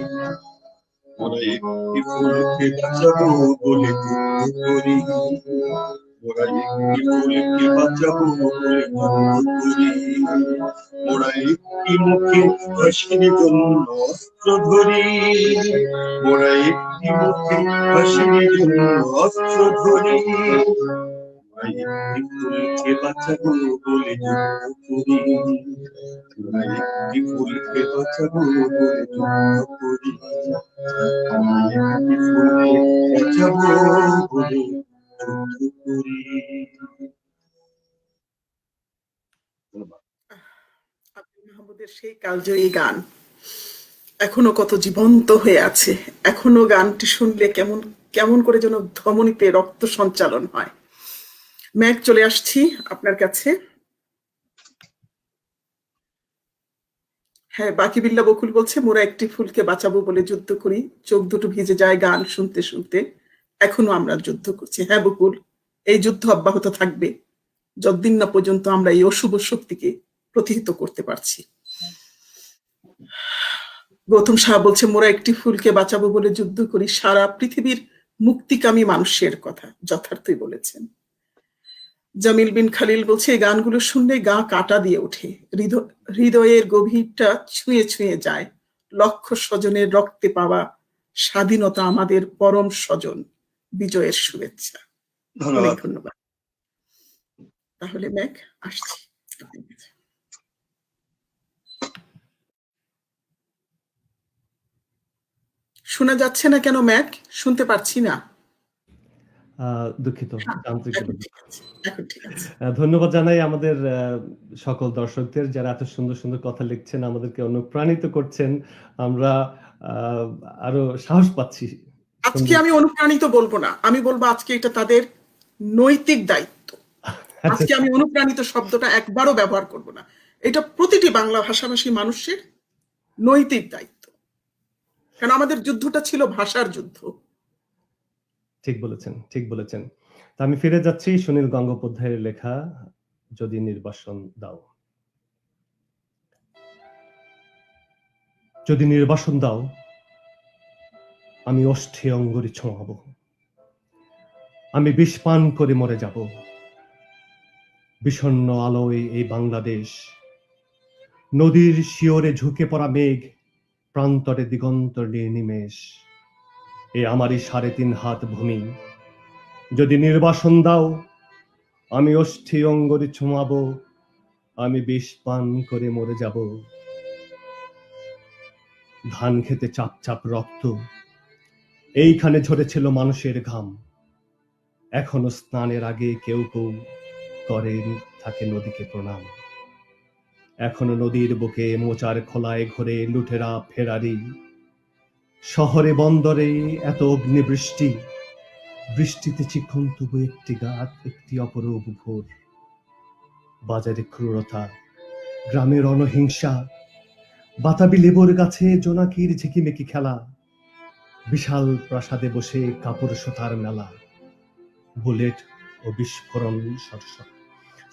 মোরা একটি ফুলকে বাঁচাবো বলে যুদ্ধ করি, মোরা একটি ফুলকে বাঁচাবো বলে যুদ্ধ করি, মোরা একটি মুখে হাসির জন্য অস্ত্র ধরি, মোরা একটি মুখে হাসির জন্য অস্ত্র ধরি, মোরা একটি ফুলকে বাঁচাবো বলে যুদ্ধ করি, মোরা একটি ফুলকে বাঁচাবো বলে যুদ্ধ করি, একটি ফুলকে বাঁচাবো বলে যুদ্ধ করি। আব্দুল মাহমুদের সেই কালজয়ী গান এখনো কত জীবন্ত হয়ে আছে। এখনো গানটি শুনলে কেমন কেমন করে যেন ধমনীতে রক্ত সঞ্চালন হয়। ম্যাক, চলে আসছি আপনার কাছে। হ্যাঁ, বাকি বিল্লা বকুল বলছে মোরা একটি ফুলকে বাঁচাবো বলে যুদ্ধ করি, চোখ দুটো ভিজে যায় গান শুনতে শুনতে, এখনো আমরা যুদ্ধ করছি। হ্যাঁ বকুল, এই যুদ্ধ অব্যাহত থাকবে যতদিন না পর্যন্ত আমরা এই অশুভ শক্তিকে প্রতিহত করতে পারছি। গৌতম শাহ বলছে মোরা একটি ফুলকে বাঁচাবো বলে যুদ্ধ করি, সারা পৃথিবীর মুক্তিকামী মানুষের কথা যথার্থই বলেছেন। জামিল বিন খালিল বলছে এই গানগুলো শুনলে গা কাটা দিয়ে ওঠে, হৃদয়ের গভীরটা ছুঁয়ে ছুঁয়ে যায়। লক্ষ স্বজনের রক্তে পাওয়া স্বাধীনতা আমাদের পরম স্বজন, বিজয়ের শুভেচ্ছা। অনেক ধন্যবাদ। তাহলে ম্যাক আসছি। শোনা যাচ্ছে না কেন ম্যাক? শুনতে পারছি না। দুঃখিত, যান্ত্রিক এখন বিঘ্ন। ঠিক আছে, এখন ঠিক আছে। ধন্যবাদ জানাই আমাদের সকল দর্শকদের যারা এত সুন্দর, সুন্দর কথা লিখছেন, আমাদেরকে অনুপ্রাণিত করছেন। আমরা আ আরো সাহস পাচ্ছি। আজকে সুন্দর আমি অনুপ্রাণিত বলব না। আমি বলব আজকে এটা তাদের নৈতিক দায়িত্ব। আচ্ছা, আজকে আমি অনুপ্রাণিত শব্দটা একবারও ব্যবহার করব না। এটা প্রতিটি বাংলা ভাষাভাষী মানুষের নৈতিক দায়িত্ব। কারণ আমাদের যুদ্ধটা ছিল ভাষার যুদ্ধ। ঠিক বলেছেন, ঠিক বলেছেন। তো আমি ফিরে যাচ্ছি সুনীল গঙ্গোপাধ্যায়ের লেখা 'যদি নির্বাসন দাও'। যদি নির্বাসন দাও, আমি ওষ্ঠে অঙ্গুরি ছোঁয়াব। আমি বিষ পান করে মরে যাব। বিষণ্ণ আলোয় এই বাংলাদেশ, নদীর শিয়রে ঝুঁকে পড়া মেঘ, প্রান্তরে দিগন্তর নির্নিমেষ। এ আমারই ৩.৫ হাত ভূমি। যদি নির্বাসন দাও, আমি ওষ্ঠে অঙ্গুরি ছোঁয়াব। আমি বিষ পান করে মরে যাব। ধান খেতে চাপ চাপ রক্ত, এইখানে ঝরেছিল মানুষের ঘাম। এখনো স্নানের আগে কেউ কেউ করেন থাকে নদীকে প্রণাম। এখনো নদীর বুকে মোচার খোলায় ঘোরে লুঠেরা ফেরারি। শহরে বন্দরে এত অগ্নিবৃষ্টি, বৃষ্টিতে চিকন তবু একটি গাছ, একটি অপরূপ ভোর। বাজারে ক্রূরতা, গ্রামের অনহিংসা, বাতাবি লেবুর গাছে জোনাকির ঝিকিমিকি খেলা, বিশাল প্রাসাদে বসে কাপড় সোতার মেলা, বুলেট ও বিস্ফোরণ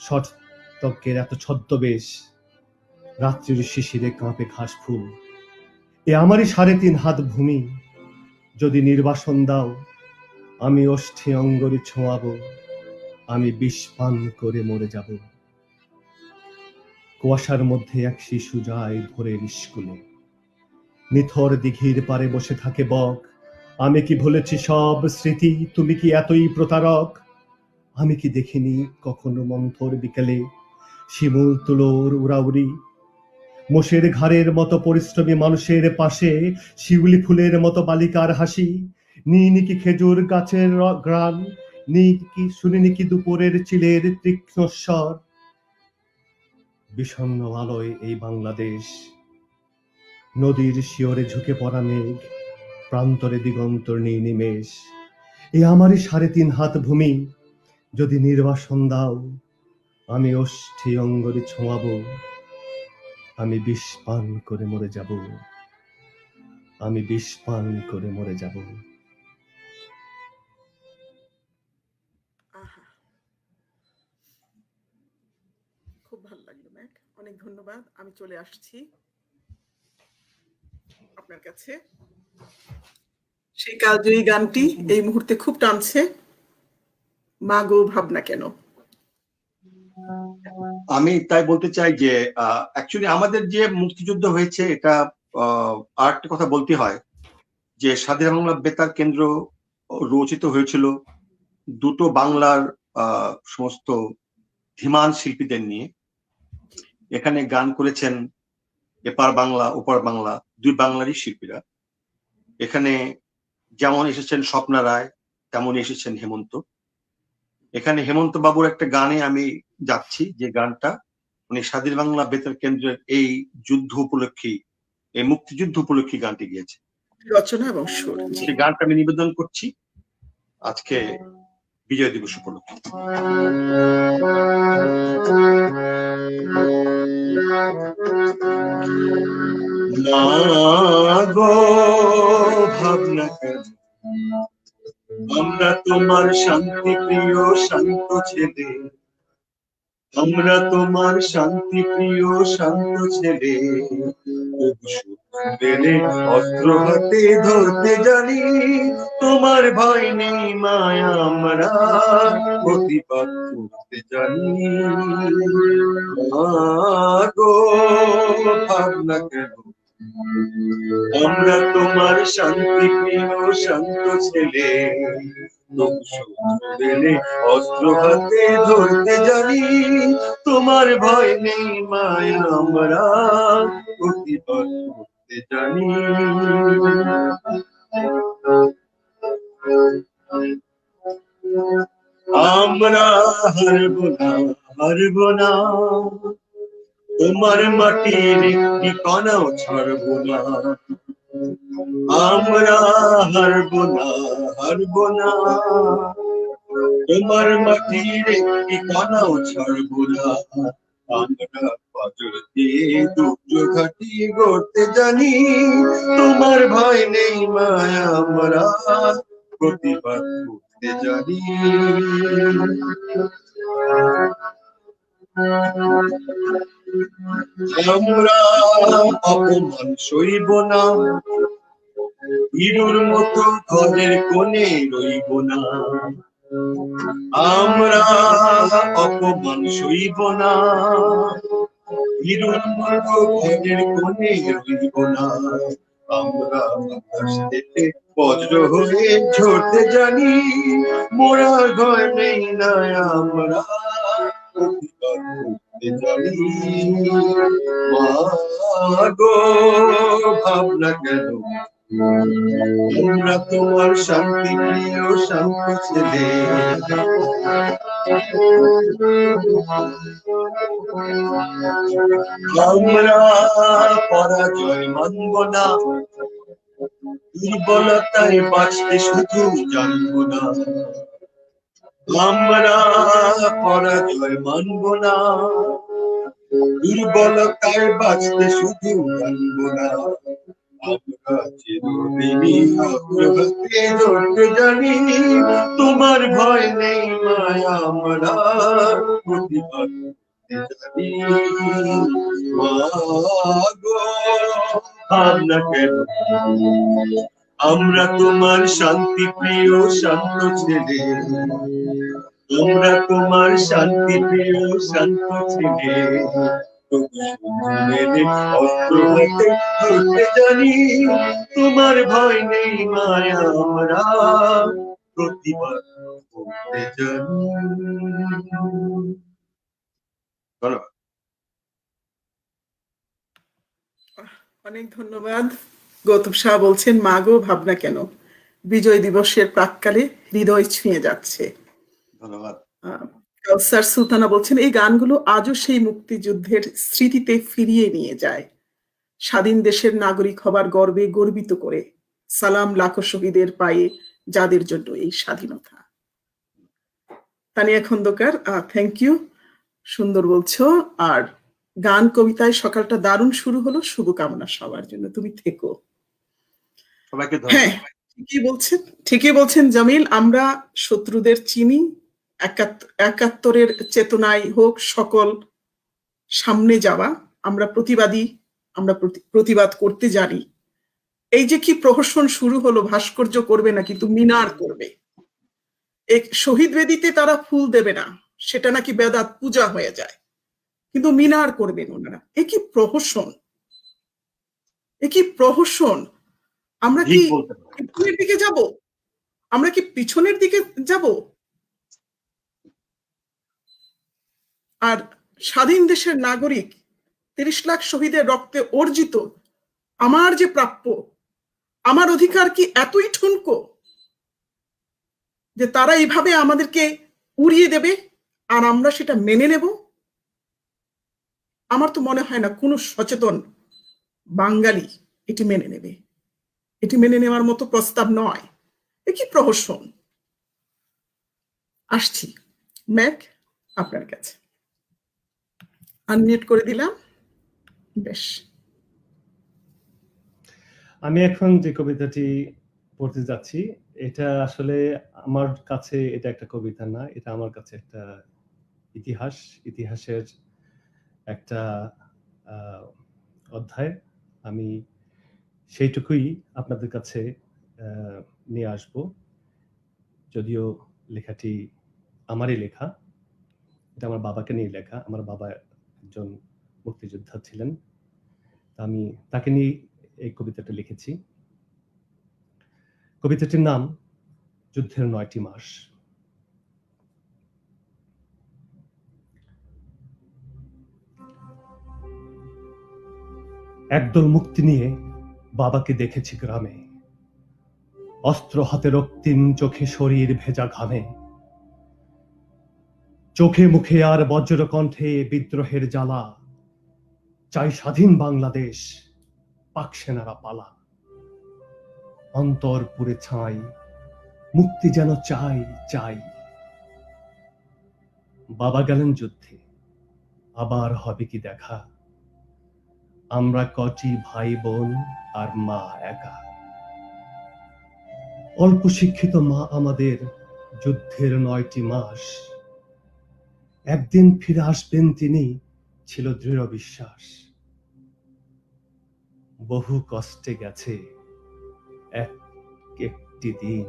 শর্তজ্ঞের এত ছদ্মবেশ, রাত্রির শিশিরে কাঁপে ঘাস ফুল। এ আমারই ৩.৫ হাত ভূমি। যদি নির্বাসন দাও, আমি ওষ্ঠে অঙ্গরি ছোঁয়াব। আমি বিষ পান করে মরে যাব। কুয়াশার মধ্যে এক শিশু যায় ভোরের স্কুলে। নিথর দিঘির পারে বসে থাকে বক। আমি কি ভুলেছি সব স্মৃতি, তুমি কি এতই প্রতারক? আমি কি দেখিনি কখনো মন্থর বিকেলে শিমুল তুলোর উড়াউড়ি, মোষের ঘাড়ের মতো পরিশ্রমী মানুষের পাশে শিউলি ফুলের মতো বালিকার হাসি, নিইনি কি খেজুর গাছের গ্রান, শুনিনি কি দুপুরের চিলের তীক্ষ্ণ স্বর। বিষণ্ণ আলোয় এই বাংলাদেশ, নদীর শিয়রে ঝুঁকে পড়া মেঘ, প্রান্তরে দিগন্তর নির্নিমেষ। এ আমারই ৩.৫ হাত ভূমি। যদি নির্বাসন দাও, আমি ওষ্ঠে অঙ্গরি ছোঁয়াব। আমি বিষ পান করে মরে যাব। আমি বিষ পান করে মরে যাব। আহা, খুব ভালো লাগলো ম্যাক। অনেক ধন্যবাদ। আমি চলে আসছি আপনার কাছে। সেই কালজয়ী গানটি এই মুহূর্তে খুব টানছে, মা গো ভাবনা কেন। আমি তাই বলতে চাই যে অ্যাকচুয়ালি আমাদের যে মুক্তিযুদ্ধ হয়েছে এটা আরেকটা কথা বলতে হয় যে স্বাধীন বাংলা বেতার কেন্দ্র রচিত হয়েছিল দুটো বাংলার সমস্ত ধীমান শিল্পীদের নিয়ে। এখানে গান করেছেন এপার বাংলা ওপার বাংলা দুই বাংলারই শিল্পীরা। এখানে যেমন এসেছেন স্বপ্না রায়, তেমন এসেছেন হেমন্ত। এখানে হেমন্ত বাবুর একটা গানে আমি যাচ্ছি, যে গানটা উনি স্বাধীন বাংলা বেতার কেন্দ্রের এই যুদ্ধ উপলক্ষে, এই মুক্তিযুদ্ধ উপলক্ষে গানটি গিয়েছে। রচনা এবং সুর। সেই গানটা আমি নিবেদন করছি আজকে বিজয় দিবস উপলক্ষে। ভাবনা কেন, আমরা তোমার শান্তি প্রিয় শান্ত ছেলে, আমরা তোমার শান্তি প্রিয় শান্ত ছেলে, পেলে অস্ত্র হাতে ধরতে জানি, তোমার ভয় নেই মায়া, আমরা প্রতিবাদ করতে জানি। গো ভাবনা কেন, আমরা তোমার শান্তি প্রিয় শান্ত ছেলে, পেলে অস্ত্র হাতে ধরতে জানি, তোমার ভয় নেই মায়া আমরা প্রতিবাদ করতে জানি। আমরা হারবো না, হারবো না, তোমার মাটির একটি কণাও ছাড়বো না। আমরা হারবো না, হারবো না, তোমার মাটির একটি কণাও ছাড়বো না। আমরা পাথর দিয়ে দুর্গ ঘাটি গড়তে জানি, তোমার ভয় নেই মায়া আমরা প্রতিবাদ করতে জানি। আমরা অপমান সইব না, হিরোর মতো ঘরের কোণে রইব না। আমরা অপমান সইব না, হিরোর মতো ঘরের কোণে রইব না। আমরা বাতাস থেকে বজ্র হয়ে ঝরতে জানি, মোরা ভয় নেই না আমরা প্রতিবাদ করতে জানি। মা গো ভাবনা কেন, আমরা তোমার শান্তি প্রিয় শান্ত ছেলে। আমরা পরাজয় মানব না, দুর্বলতায় বাঁচতে শুধু জানব না। আমরা পরাজয় মানব না, দুর্বলতায় বাঁচতে শুধু জানব না। আমরা চিরদিনই অস্ত্র হাতে ধরতে জানি, তোমার ভয় নেই মায়া আমরা প্রতিবাদ করতে জানি। মা গো ভাবনা কেন, আমরা তোমার শান্তি প্রিয় শান্ত ছেলে। আমরা তোমার শান্তি প্রিয় শান্ত ছেলে। অস্ত্র হাতে ধরতে জানি, তোমার ভয় নেই মায়া আমরা প্রতিবাদ করতে জানি। ধন্যবাদ। অনেক ধন্যবাদ। গৌতম শাহ বলছেন, মা গো ভাবনা কেন, বিজয় দিবসের প্রাক্কালে হৃদয় ছুঁয়ে যাচ্ছে। ধন্যবাদ। কাউসার সুলতানা বলছেন, এই গানগুলো আজও সেই মুক্তিযুদ্ধের স্মৃতিতে ফিরিয়ে নিয়ে যায়, স্বাধীন দেশের নাগরিক হবার গর্বে গর্বিত করে। সালাম লাখো শহীদের পায়ে, যাদের জন্য এই স্বাধীনতা। তানিয়া খন্দকার, থ্যাংক ইউ, সুন্দর বলছো। আর গান কবিতায় সকালটা দারুণ শুরু হলো, শুভকামনা সবার জন্য, তুমি থেকো। সবাইকে হ্যাঁ, ধন্যবাদ। ঠিকই বলছেন জামিল, আমরা শত্রুদের চিনি, একাত্তরের চেতনায় হোক সকল সামনে যাওয়া, আমরা প্রতিবাদী, আমরা প্রতিবাদ করতে জানি। এই যে কি প্রহসন শুরু হলো, ভাস্কর্য করবে না কিন্তু মিনার করবে, এক শহীদ বেদিতে তারা ফুল দেবে না, সেটা নাকি বেদাত পূজা হয়ে যায়, কিন্তু মিনার করবেন ওনারা। এ কি প্রহসন, এ কি প্রহসন। আমরা কি পিছনের দিকে যাব, আমরা কি পিছনের দিকে যাব? আর স্বাধীন দেশের নাগরিক, ৩০ লাখ শহীদের রক্তে অর্জিত আমার যে প্রাপ্য, আমার অধিকার কি এতই ঠুনকো যে তারা এইভাবে আমাদেরকে উড়িয়ে দেবে আর আমরা সেটা মেনে নেব? আমার তো মনে হয় না কোনো সচেতন বাঙালি এটি মেনে নেবে। এটি মেনে নেওয়ার মতো প্রস্তাব নয়। এ কি প্রহসন। আসছি ম্যাক আপনার কাছে, আনমিউট করে দিলাম। বেশ, আমি এখন যে কবিতাটি পড়তে যাচ্ছি, এটা আসলে আমার কাছে এটা একটা কবিতা না, এটা আমার কাছে একটা ইতিহাসের একটা অধ্যায়। আমি সেইটুকুই আপনাদের কাছে নিয়ে আসব, যদিও লেখাটি আমারই লেখা। এটা আমার বাবাকে নিয়ে লেখা। আমার বাবা একজন মুক্তিযোদ্ধা ছিলেন, আমি তাকে নিয়ে এই কবিতাটা লিখেছি। কবিতাটির নাম যুদ্ধের 9টি মাস। একদল মুক্তি নিয়ে বাবাকে দেখেছি গ্রামে, অস্ত্র হাতে রক্তিম চোখে শরীর ভেজা ঘামে, চোখে মুখে আর বজ্র কণ্ঠে বিদ্রোহের জ্বালা, চাই স্বাধীন বাংলাদেশ, পাক সেনারা পালা। অন্তর পুরে ছাই, মুক্তি যেন চাই চাই। বাবা গেলেন যুদ্ধে, আবার হবে কি দেখা, আমরা কটি ভাই বোন আর মা একা। অল্প শিক্ষিত মা আমাদের যুদ্ধের 9টি মাস, একদিন ফিরে আসবেন তিনি, ছিল দৃঢ় বিশ্বাস। বহু কষ্টে গেছে এক একটি দিন,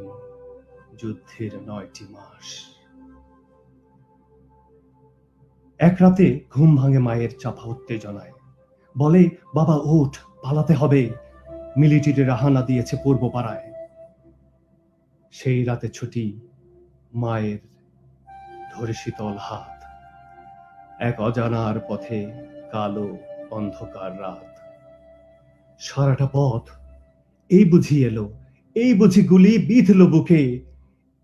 যুদ্ধের 9টি মাস। এক রাতে ঘুম ভাঙে মায়ের চাপা উত্তেজনায়, বলে বাবা ওঠ, পালাতে হবে, মিলিটারিরা হানা দিয়েছে পূর্ব পাড়ায়। সেই রাতে ছুটি মায়ের ধরে শীতল হাত, এক অজানার পথে কালো অন্ধকার রাত। সারাটা পথ এই বুঝি এলো, এই বুঝি গুলি বিঁধল বুকে,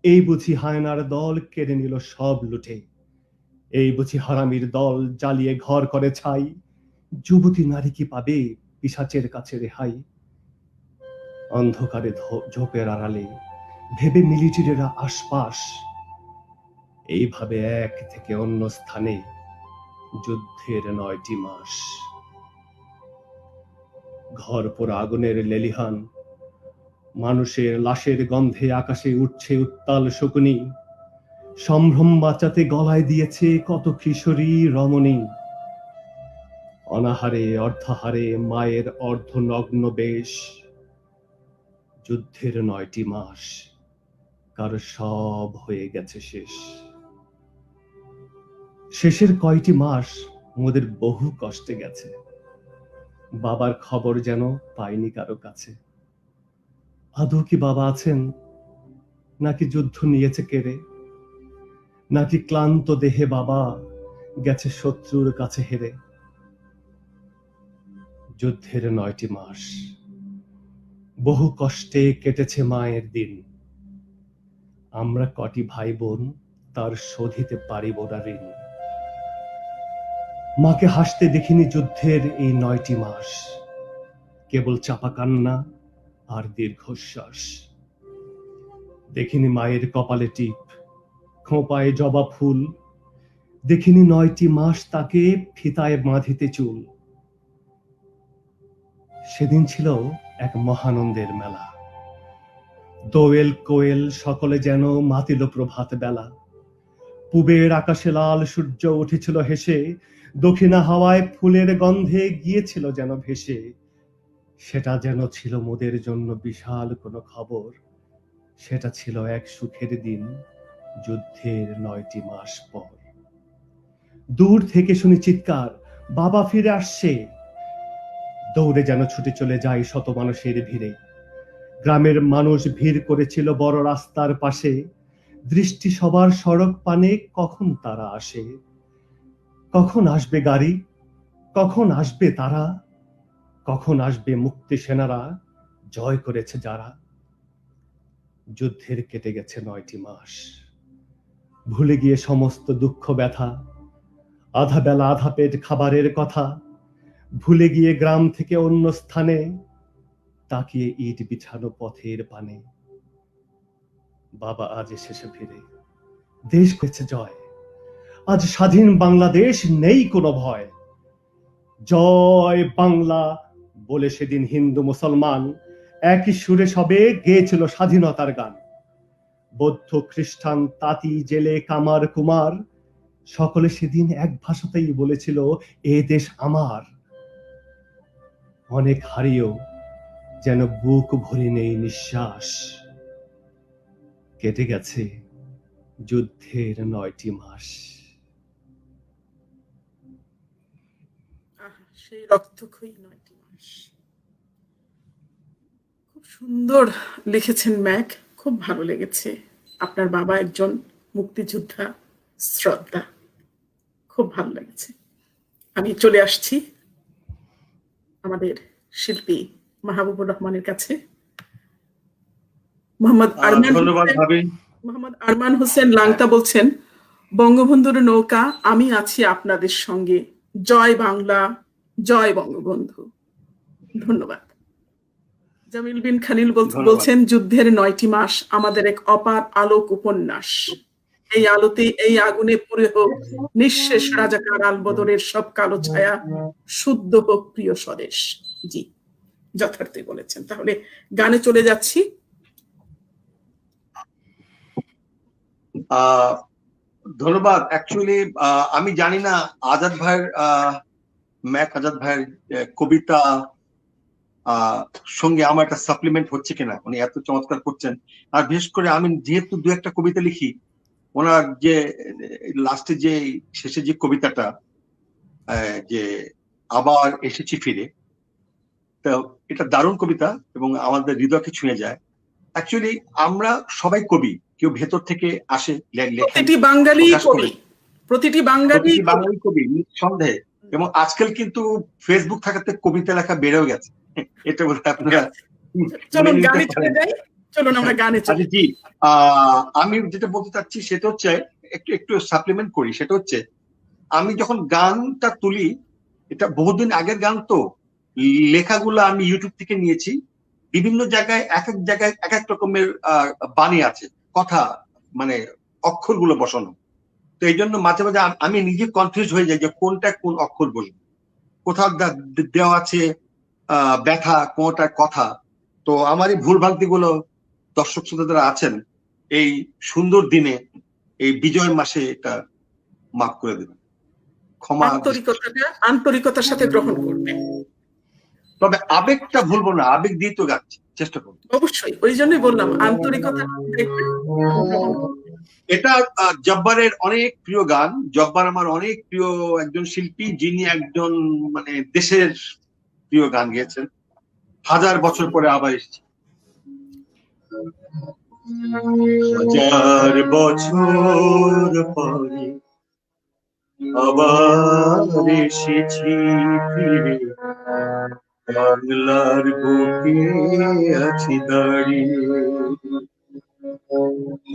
এই বুঝি হায়নার দল কেড়ে নিল সব লুটে, এই বুঝি হারামির দল জ্বালিয়ে ঘর করে ছাই, যুবতী নারী কি পাবে পিশাচের কাছে রেহাই। অন্ধকারে ঝোপের আড়ালে ভেবে মিলিটারিরা আশপাশ, এইভাবে এক থেকে অন্য স্থানে যুদ্ধের 9টি মাস। ঘর পোড়া আগুনের লেলিহান, মানুষের লাশের গন্ধে আকাশে উঠছে উত্তাল শকুনি, সম্ভ্রম বাঁচাতে গলায় দিয়েছে কত কিশোরী রমণী। অনাহারে অর্ধাহারে মায়ের অর্ধনগ্ন বেশ, যুদ্ধের 9টি মাস, কারো সব হয়ে গেছে শেষ। শেষের কয়টি মাস মোদের বহু কষ্টে গেছে, বাবার খবর যেন পাইনি কারো কাছে। আদৌ কি বাবা আছেন, নাকি যুদ্ধ নিয়েছে কেড়ে, নাকি ক্লান্ত দেহে বাবা গেছে শত্রুর কাছে হেরে। যুদ্ধের 9টি মাস, বহু কষ্টে কেটেছে মায়ের দিন, আমরা কটি ভাই বোন তার শোধিতে পারিব না ঋণ। মাকে হাসতে দেখিনি যুদ্ধের এই 9টি মাস, কেবল চাপা কান্না আর দীর্ঘশ্বাস। দেখিনি মায়ের কপালে টিপ, খোঁপায় জবা ফুল, দেখিনি 9টি মাস তাকে ফিতায় বাঁধিতে চুল। সেদিন ছিল এক মহানন্দের মেলা, দোয়েল কোয়েল সকলে যেন মাতিল প্রভাত বেলা। পূবের আকাশে লাল সূর্য উঠেছিল হেসে, দক্ষিণা হাওয়ায় ফুলের গন্ধে গিয়েছিল যেন ভেসে। সেটা যেন ছিল মোদের জন্য বিশাল কোনো খবর, সেটা ছিল এক সুখের দিন, যুদ্ধের 9টি মাস পর। দূর থেকে শুনি চিৎকার, বাবা ফিরে আসছে, দৌড়ে যেন ছুটে চলে যায় শত মানুষের ভিড়ে। গ্রামের মানুষ ভিড় করেছিল বড় রাস্তার পাশে, দৃষ্টি সবার সড়ক পানে, কখন তারা আসে, কখন আসবে গাড়ি, কখন আসবে তারা, কখন আসবে মুক্তি সেনারা, জয় করেছে যারা। যুদ্ধের কেটে গেছে 9টি মাস, ভুলে গিয়ে সমস্ত দুঃখ ব্যথা, আধা বেলা আধা পেট খাবারের কথা, ভুলে গিয়ে গ্রাম থেকে অন্য স্থানে, তাকিয়ে ইট বিছানো পথের পানে। বাবা আজ এসেছে ফিরে, দেশ পেয়েছে জয়, আজ স্বাধীন বাংলাদেশ, নেই কোনো ভয়। জয় বাংলা বলে সেদিন হিন্দু মুসলমান একই সুরে সবে গেয়েছিল স্বাধীনতার গান। বৌদ্ধ খ্রিস্টান তাঁতি জেলে কামার কুমার সকলে সেদিন এক ভাষাতেই বলেছিল এ দেশ আমার। অনেক হারিয়েও যেন বুক ভরে নেই নিঃশ্বাস, কেটে গেছে যুদ্ধের 9টি মাস। সেই রক্তক্ষয়ী 9টি মাস। খুব সুন্দর লিখেছেন ম্যাক, খুব ভালো লেগেছে। আপনার বাবা একজন মুক্তিযোদ্ধা, শ্রদ্ধা। খুব ভালো লাগছে। আমি চলে আসছি আমাদের শিল্পী মাহবুবুর রহমানের কাছে। মোহাম্মদ ধন্যবাদ ভাবি। আরমান হোসেন লাংতা বলছেন, বঙ্গবন্ধুর নৌকা, আমি আছি আপনাদের সঙ্গে, জয় বাংলা, জয় বঙ্গবন্ধু। ধন্যবাদ। জামিল বিন খালিল বলছেন, যুদ্ধের 9টি মাস আমাদের এক অপার আলোক উপন্যাস। এই আলোতে, এই আগুনে পুড়ে হোক নিঃশেষ রাজাকার আলবদরের সব কালো ছায়া, শুদ্ধ হোক প্রিয় স্বদেশ। জি, যথার্থই বলেছেন। তাহলে গানে চলে যাচ্ছি। ধন্যবাদ। অ্যাকচুয়ালি আমি জানি না আজাদ ভাইয়ের ম্যাক আজাদ ভাইয়ের কবিতা সঙ্গে আমার একটা সাপ্লিমেন্ট হচ্ছে কিনা, উনি এত চমৎকার করছেন। আর বিশেষ করে আমি যেহেতু দু একটা কবিতা লিখি, ওনার যে লাস্টে যে শেষে যে কবিতাটা, যে আবার এসেছি ফিরে, তো এটা দারুণ কবিতা এবং আমাদের হৃদয়কে ছুঁয়ে যায়। অ্যাকচুয়ালি আমরা সবাই কবি, কেউ ভেতর থেকে আসে, প্রতিটি বাঙালি কবি, প্রতিটি বাঙালি কবি নিঃসন্দেহে। এবং আজকাল কিন্তু ফেসবুক থাকাতে কবিতা লেখা বেড়েও গেছে, এটা বলতে আপনারা। চলুন গানে চলে যাই, চলুন আমরা গানে চলে যাই। জি, আমি যেটা বলতে চাচ্ছি সেটা হচ্ছে একটু সাপ্লিমেন্ট করি। সেটা হচ্ছে, আমি যখন গানটা তুলি, এটা বহুদিন আগের গান, তো লেখাগুলো আমি ইউটিউব থেকে নিয়েছি। বিভিন্ন জায়গায় এক এক রকমের বাণী আছে, কথা মানে অক্ষরগুলো বসানো। তো এই জন্য মাঝে মাঝে আমি নিজে কনফিউজ হয়ে যাই যে কোনটা কোন অক্ষর বলি। কোথাও দেওয়া আছে ব্যথা, কোনটা কথা। তো আমার এই ভুলভ্রান্তি গুলো দর্শক শ্রোতারা আছেন, এই সুন্দর দিনে, এই বিজয় মাসে এটা মাফ করে দেবেন, ক্ষমা, আন্তরিকতার সাথে গ্রহণ করবেন। তবে আবেগটা ভুলবো না, আবেগ দিয়ে তো গাচ্ছি, চেষ্টা করবো। অবশ্যই, ওই জন্যই বললাম আন্তরিকতা। এটা জব্বারের অনেক প্রিয় গান। জব্বার আমার অনেক প্রিয় একজন শিল্পী, যিনি একজন মানে দেশের প্রিয় গান গেয়েছেন। 1000 বছর পরে আবার এসেছি। 1000 বছর পরে আবার এসেছি ফিরে, বাংলার বুকে আছি দাঁড়িয়ে।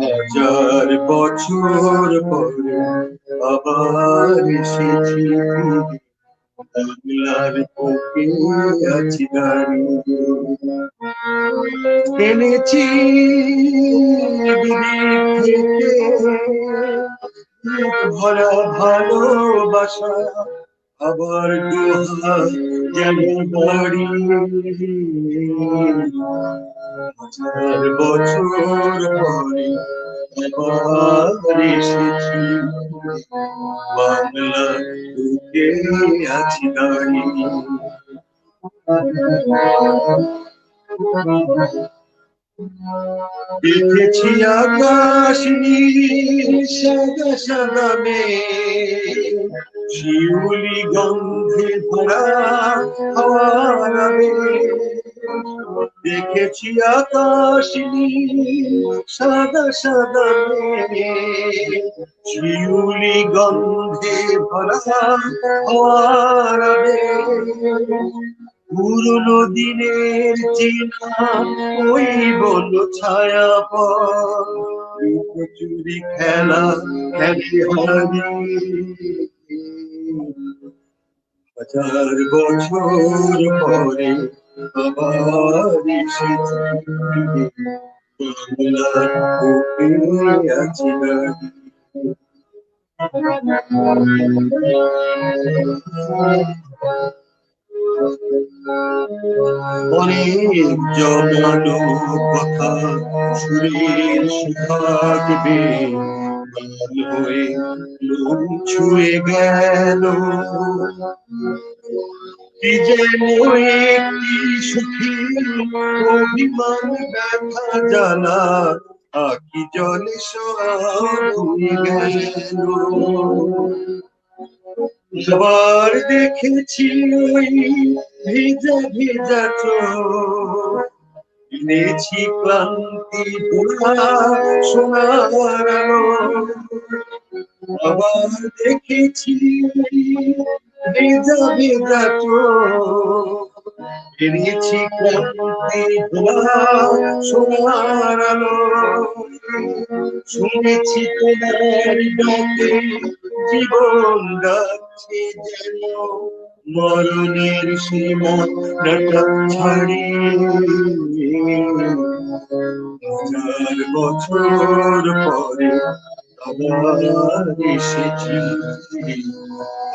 1000 বছর পরে আবার এসেছি ফিরে, বাংলার বুকে আছি দাঁড়িয়ে। এনেছি বিদেশ থেকে ভরা ভালোবাসা, আবার দুহাত যেন বাড়িয়ে। 1000 বছর পরে আবার এসেছি, বাংলার বুকে আছি দাঁড়িয়ে। দেখেছি আকাশ নীল, সাদা সাদা মেঘ, শিউলি গন্ধে ভরা হাওয়ার আবেগ। দেখেছি আকাশ নীল, সাদা সাদা মেঘ, শিউলি গন্ধে ভরা হাওয়ার আবেগ। পুরনো দিনের চেনা ওই বন ছায়া চুরি খেলা খেলে হারিয়ে। 1000 বছর পরে আবার এসেছি, বাংলার বুকে আছি অনেক জমানো কথা সুরের সুখাগবে, গান হয়ে লোম ছুঁয়ে গেল। কি যেন একটি সুখী অভিমান, ব্যথা জ্বালা আকি জলে সব ধুয়ে গেল। সবার দেখেছি ওই ভিজা ভিজা চোখ, এনেছি ক্লান্তি ভোলা সোনার আলো, আবার দেখেছি ভেজা ভেজা চোখ, এনেছি ক্লান্তি ভোলা সোনার আলো, শুনেছি তোমার ডাকে জীবন ডাকছে যেন মরণের সীমানাটা ছাড়িয়ে, 1000 বছর পরে আবার এসেছি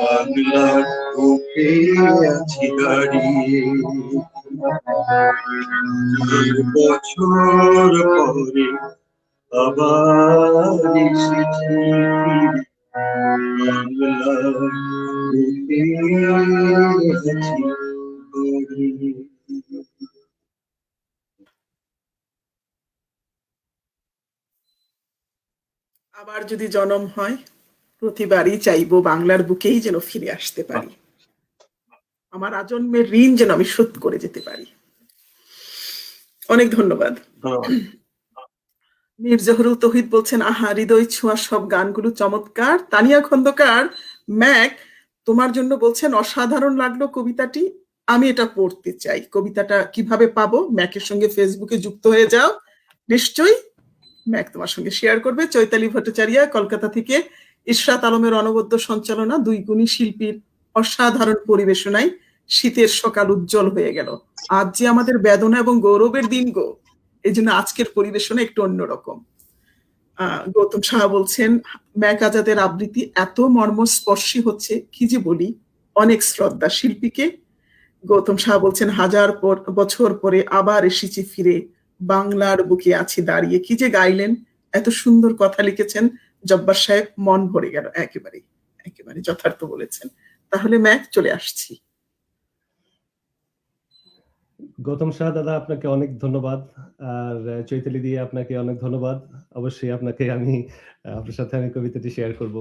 বাংলার বুকে আছি দাঁড়িয়ে, 1000 বছর পরে আবার এসেছি বাংলার বুকে আছি দাঁড়িয়ে। আবার যদি জন্ম হয় প্রতিবারই চাইবো বাংলার বুকেই যেন ফিরে আসতে পারি, আমার আজন্মের ঋণ যেন আমি শোধ করে যেতে পারি। অনেক ধন্যবাদ। ধন্যবাদ। মীর জহুরুল তৌহিদ বলছেন, আহা হৃদয় ছোঁয়া সব গানগুলো চমৎকার। তানিয়া খন্দকার ম্যাক তোমার জন্য বলছেন অসাধারণ লাগলো কবিতাটি, আমি এটা পড়তে চাই। কবিতাটা কিভাবে পাবো? ম্যাকের সঙ্গে ফেসবুকে যুক্ত হয়ে যাও, নিশ্চয়ই ম্যাক তোমার সঙ্গে শেয়ার করবে। চৈতালি ভট্টাচার্য কলকাতা থেকে, ইশরাত আলমের অনবদ্য সঞ্চালনা, দুই গুণী শিল্পীর অসাধারণ পরিবেশনায় শীতের সকাল উজ্জ্বল হয়ে গেল। আজ যে আমাদের বেদনা এবং গৌরবের দিন গো, এই জন্য আজকের পরিবেশনা একটু অন্যরকম। গৌতম সাহা বলছেন, ম্যাক আজাদের আবৃত্তি এত মর্মস্পর্শী হচ্ছে কি যে বলি, অনেক শ্রদ্ধা শিল্পীকে। গৌতম সাহা বলছেন, 1000 বছর পরে আবার এসেছি ফিরে বাংলার বুকে আছি দাঁড়িয়ে। কি যে গাইলেন, এত সুন্দর কথা লিখেছেন জব্বার সাহেব, মন ভরে গেল। একেবারে একেবারে যথার্থ বলেছেন। তাহলে ম্যাক চলে আসছি। গৌতম শাহ দাদা, আপনাকে অনেক ধন্যবাদ। আর চৈতালি দিয়ে আপনাকে অনেক ধন্যবাদ। অবশ্যই আপনাকে আপনার সাথে আমি কবিতাটি শেয়ার করব।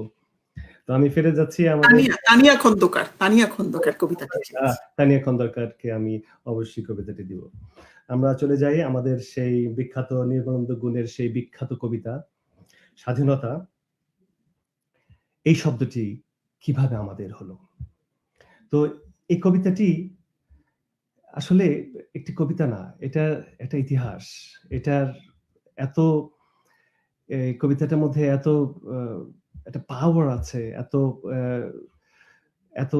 তো আমি ফিরে যাচ্ছি আমাদের তানিয়া খন্দকার কবিতাটি। তানিয়া খন্দকারকে আমি অবশ্যই কবিতাটি দিব। আমরা চলে যাই আমাদের সেই বিখ্যাত নির্মলানন্দ গুণের সেই বিখ্যাত কবিতা স্বাধীনতা। এই শব্দটি কিভাবে আমাদের হলো? তো এই কবিতাটি আসলে একটি কবিতা না, এটা একটা ইতিহাস। এটার এত কবিতাটার মধ্যে এত একটা পাওয়ার আছে, এত এত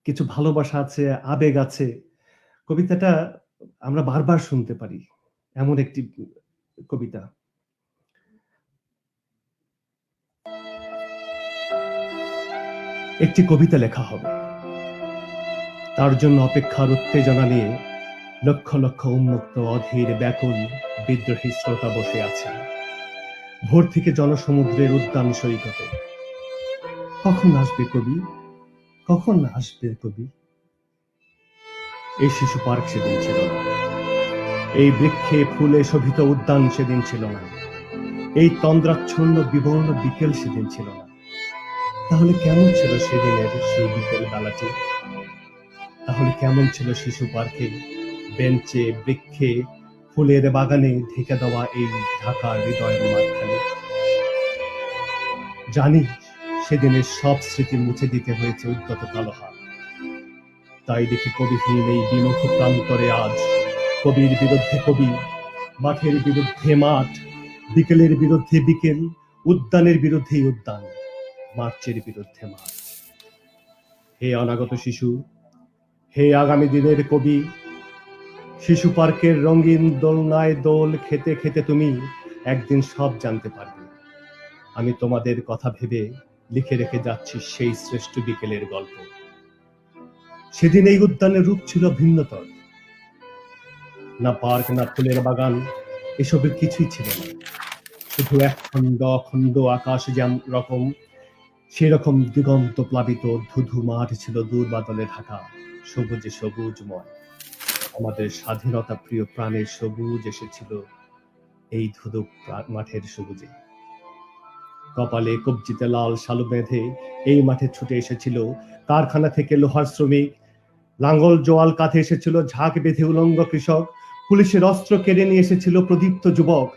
কিছু ভালোবাসা আছে, আবেগ আছে। কবিতাটা আমরা বারবার শুনতে পারি, এমন একটি কবিতা। একটি কবিতা লেখা হবে, তার জন্য অপেক্ষার উত্তেজনা নিয়ে লক্ষ লক্ষ উন্মুক্ত অধীর ব্যাকুল বিদ্রোহী শ্রোতা বসে আছে ভোর থেকে জনসমুদ্রের উদ্যান সৈকতে। কখন আসবে কবি, কখন আসবে কবি? এই শিশু পার্ক সেদিন ছিল না, এই বৃক্ষে ফুলে শোভিত উদ্যান সেদিন ছিল না, এই তন্দ্রাচ্ছন্ন বিবর্ণ বিকেল সেদিন ছিল না। তাহলে কেমন ছিল সেদিনের সেই বিকেল বেলাটি? তাহলে কেমন ছিল শিশু পার্কে, বেঞ্চে, বৃক্ষে, ফুলের বাগানে ঢেকে দেওয়া এই ঢাকার হৃদয়ের মাঝখানে? জানি সেদিনের সব স্মৃতি মুছে দিতে হয়েছে উদ্যত কালো হাত। তাই দেখি কবিহীন এই বিমুখ প্রান্তরে আজ কবির বিরুদ্ধে কবি, মাঠের বিরুদ্ধে মাঠ, বিকেলের বিরুদ্ধে বিকেল, উদ্যানের বিরুদ্ধে উদ্যান, মার্চের বিরুদ্ধে মার্চ। হে অনাগত শিশু, হে আগামী দিনের কবি, শিশু পার্কের রঙিন দোলনায় দোল খেতে খেতে তুমি একদিন সব জানতে পারবে। আমি তোমাদের কথা ভেবে লিখে রেখে যাচ্ছি সেই শ্রেষ্ঠ বিকেলের গল্প। সেদিন এই উদ্যানের রূপ ছিল ভিন্নতর। না পার্ক, না ফুলের বাগান, এসবের কিছুই ছিল না। শুধু এক খণ্ড অখণ্ড আকাশ যেমন রকম, সেরকম দিগন্ত প্লাবিত ধুধু মাঠ ছিল দূরবাদলে ঢাকা, সবুজে সবুজময়। আমাদের স্বাধীনতা প্রিয় প্রাণের সবুজ এসেছিল এই ধুধু মাঠের সবুজে। কপালে কবজিতে লাল শালু বেঁধে এই মাঠে ছুটে এসেছিল কারখানা থেকে লোহার শ্রমিক, লাঙ্গল জোয়াল কাঁধে এসেছিল ঝাঁক বেঁধে উলঙ্গ কৃষক, পুলিশের অস্ত্র কেড়ে নিয়ে এসেছিল প্রদীপ্ত যুবক,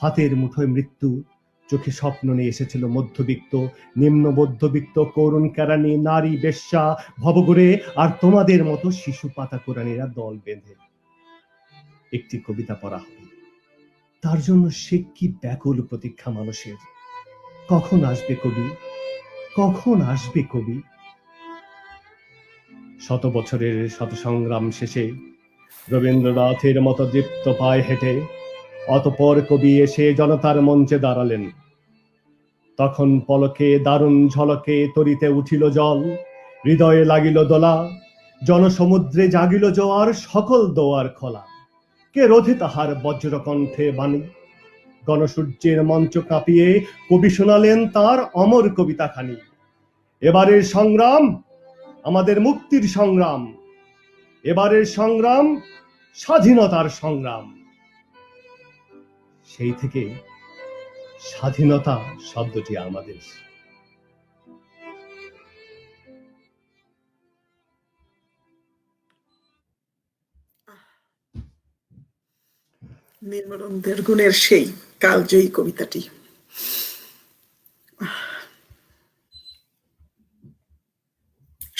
হাতের মুঠোয় মৃত্যু, চোখে স্বপ্ন নিয়ে এসেছিল মধ্যবিত্ত, নিম্ন মধ্যবিত্ত, করুণ কেরানি, নারী বেশ্যা, ভবঘুরে আর তোমাদের মতো শিশু পাতা কোরআনীরা দল বেঁধে। একটি কবিতা পড়া হবে, তার জন্য সে কি ব্যাকুল প্রতীক্ষা মানুষের। কখন আসবে কবি, কখন আসবে কবি? শত বছরের শত সংগ্রাম শেষে রবীন্দ্রনাথের মতো দীপ্ত পায়ে হেঁটে অতঃপর কবি এসে জনতার মঞ্চে দাঁড়ালেন। তখন পলকে দারুণ ঝলকে তরিতে উঠিল জল, হৃদয়ে লাগিল দোলা, জনসমুদ্রে জাগিল জোয়ার, সকল দোয়ার খোলা। কে রোধে তাহার বজ্রকণ্ঠে বাণী? গণসূর্যের মঞ্চ কাঁপিয়ে কবি শোনালেন তার অমর কবিতা খানি। এবারের সংগ্রাম আমাদের মুক্তির সংগ্রাম, এবারের সংগ্রাম স্বাধীনতার সংগ্রাম। সেই থেকে স্বাধীনতা শব্দটি আমাদের। নির্মলেন্দুর গুণের সেই কালজয়ী কবিতাটি।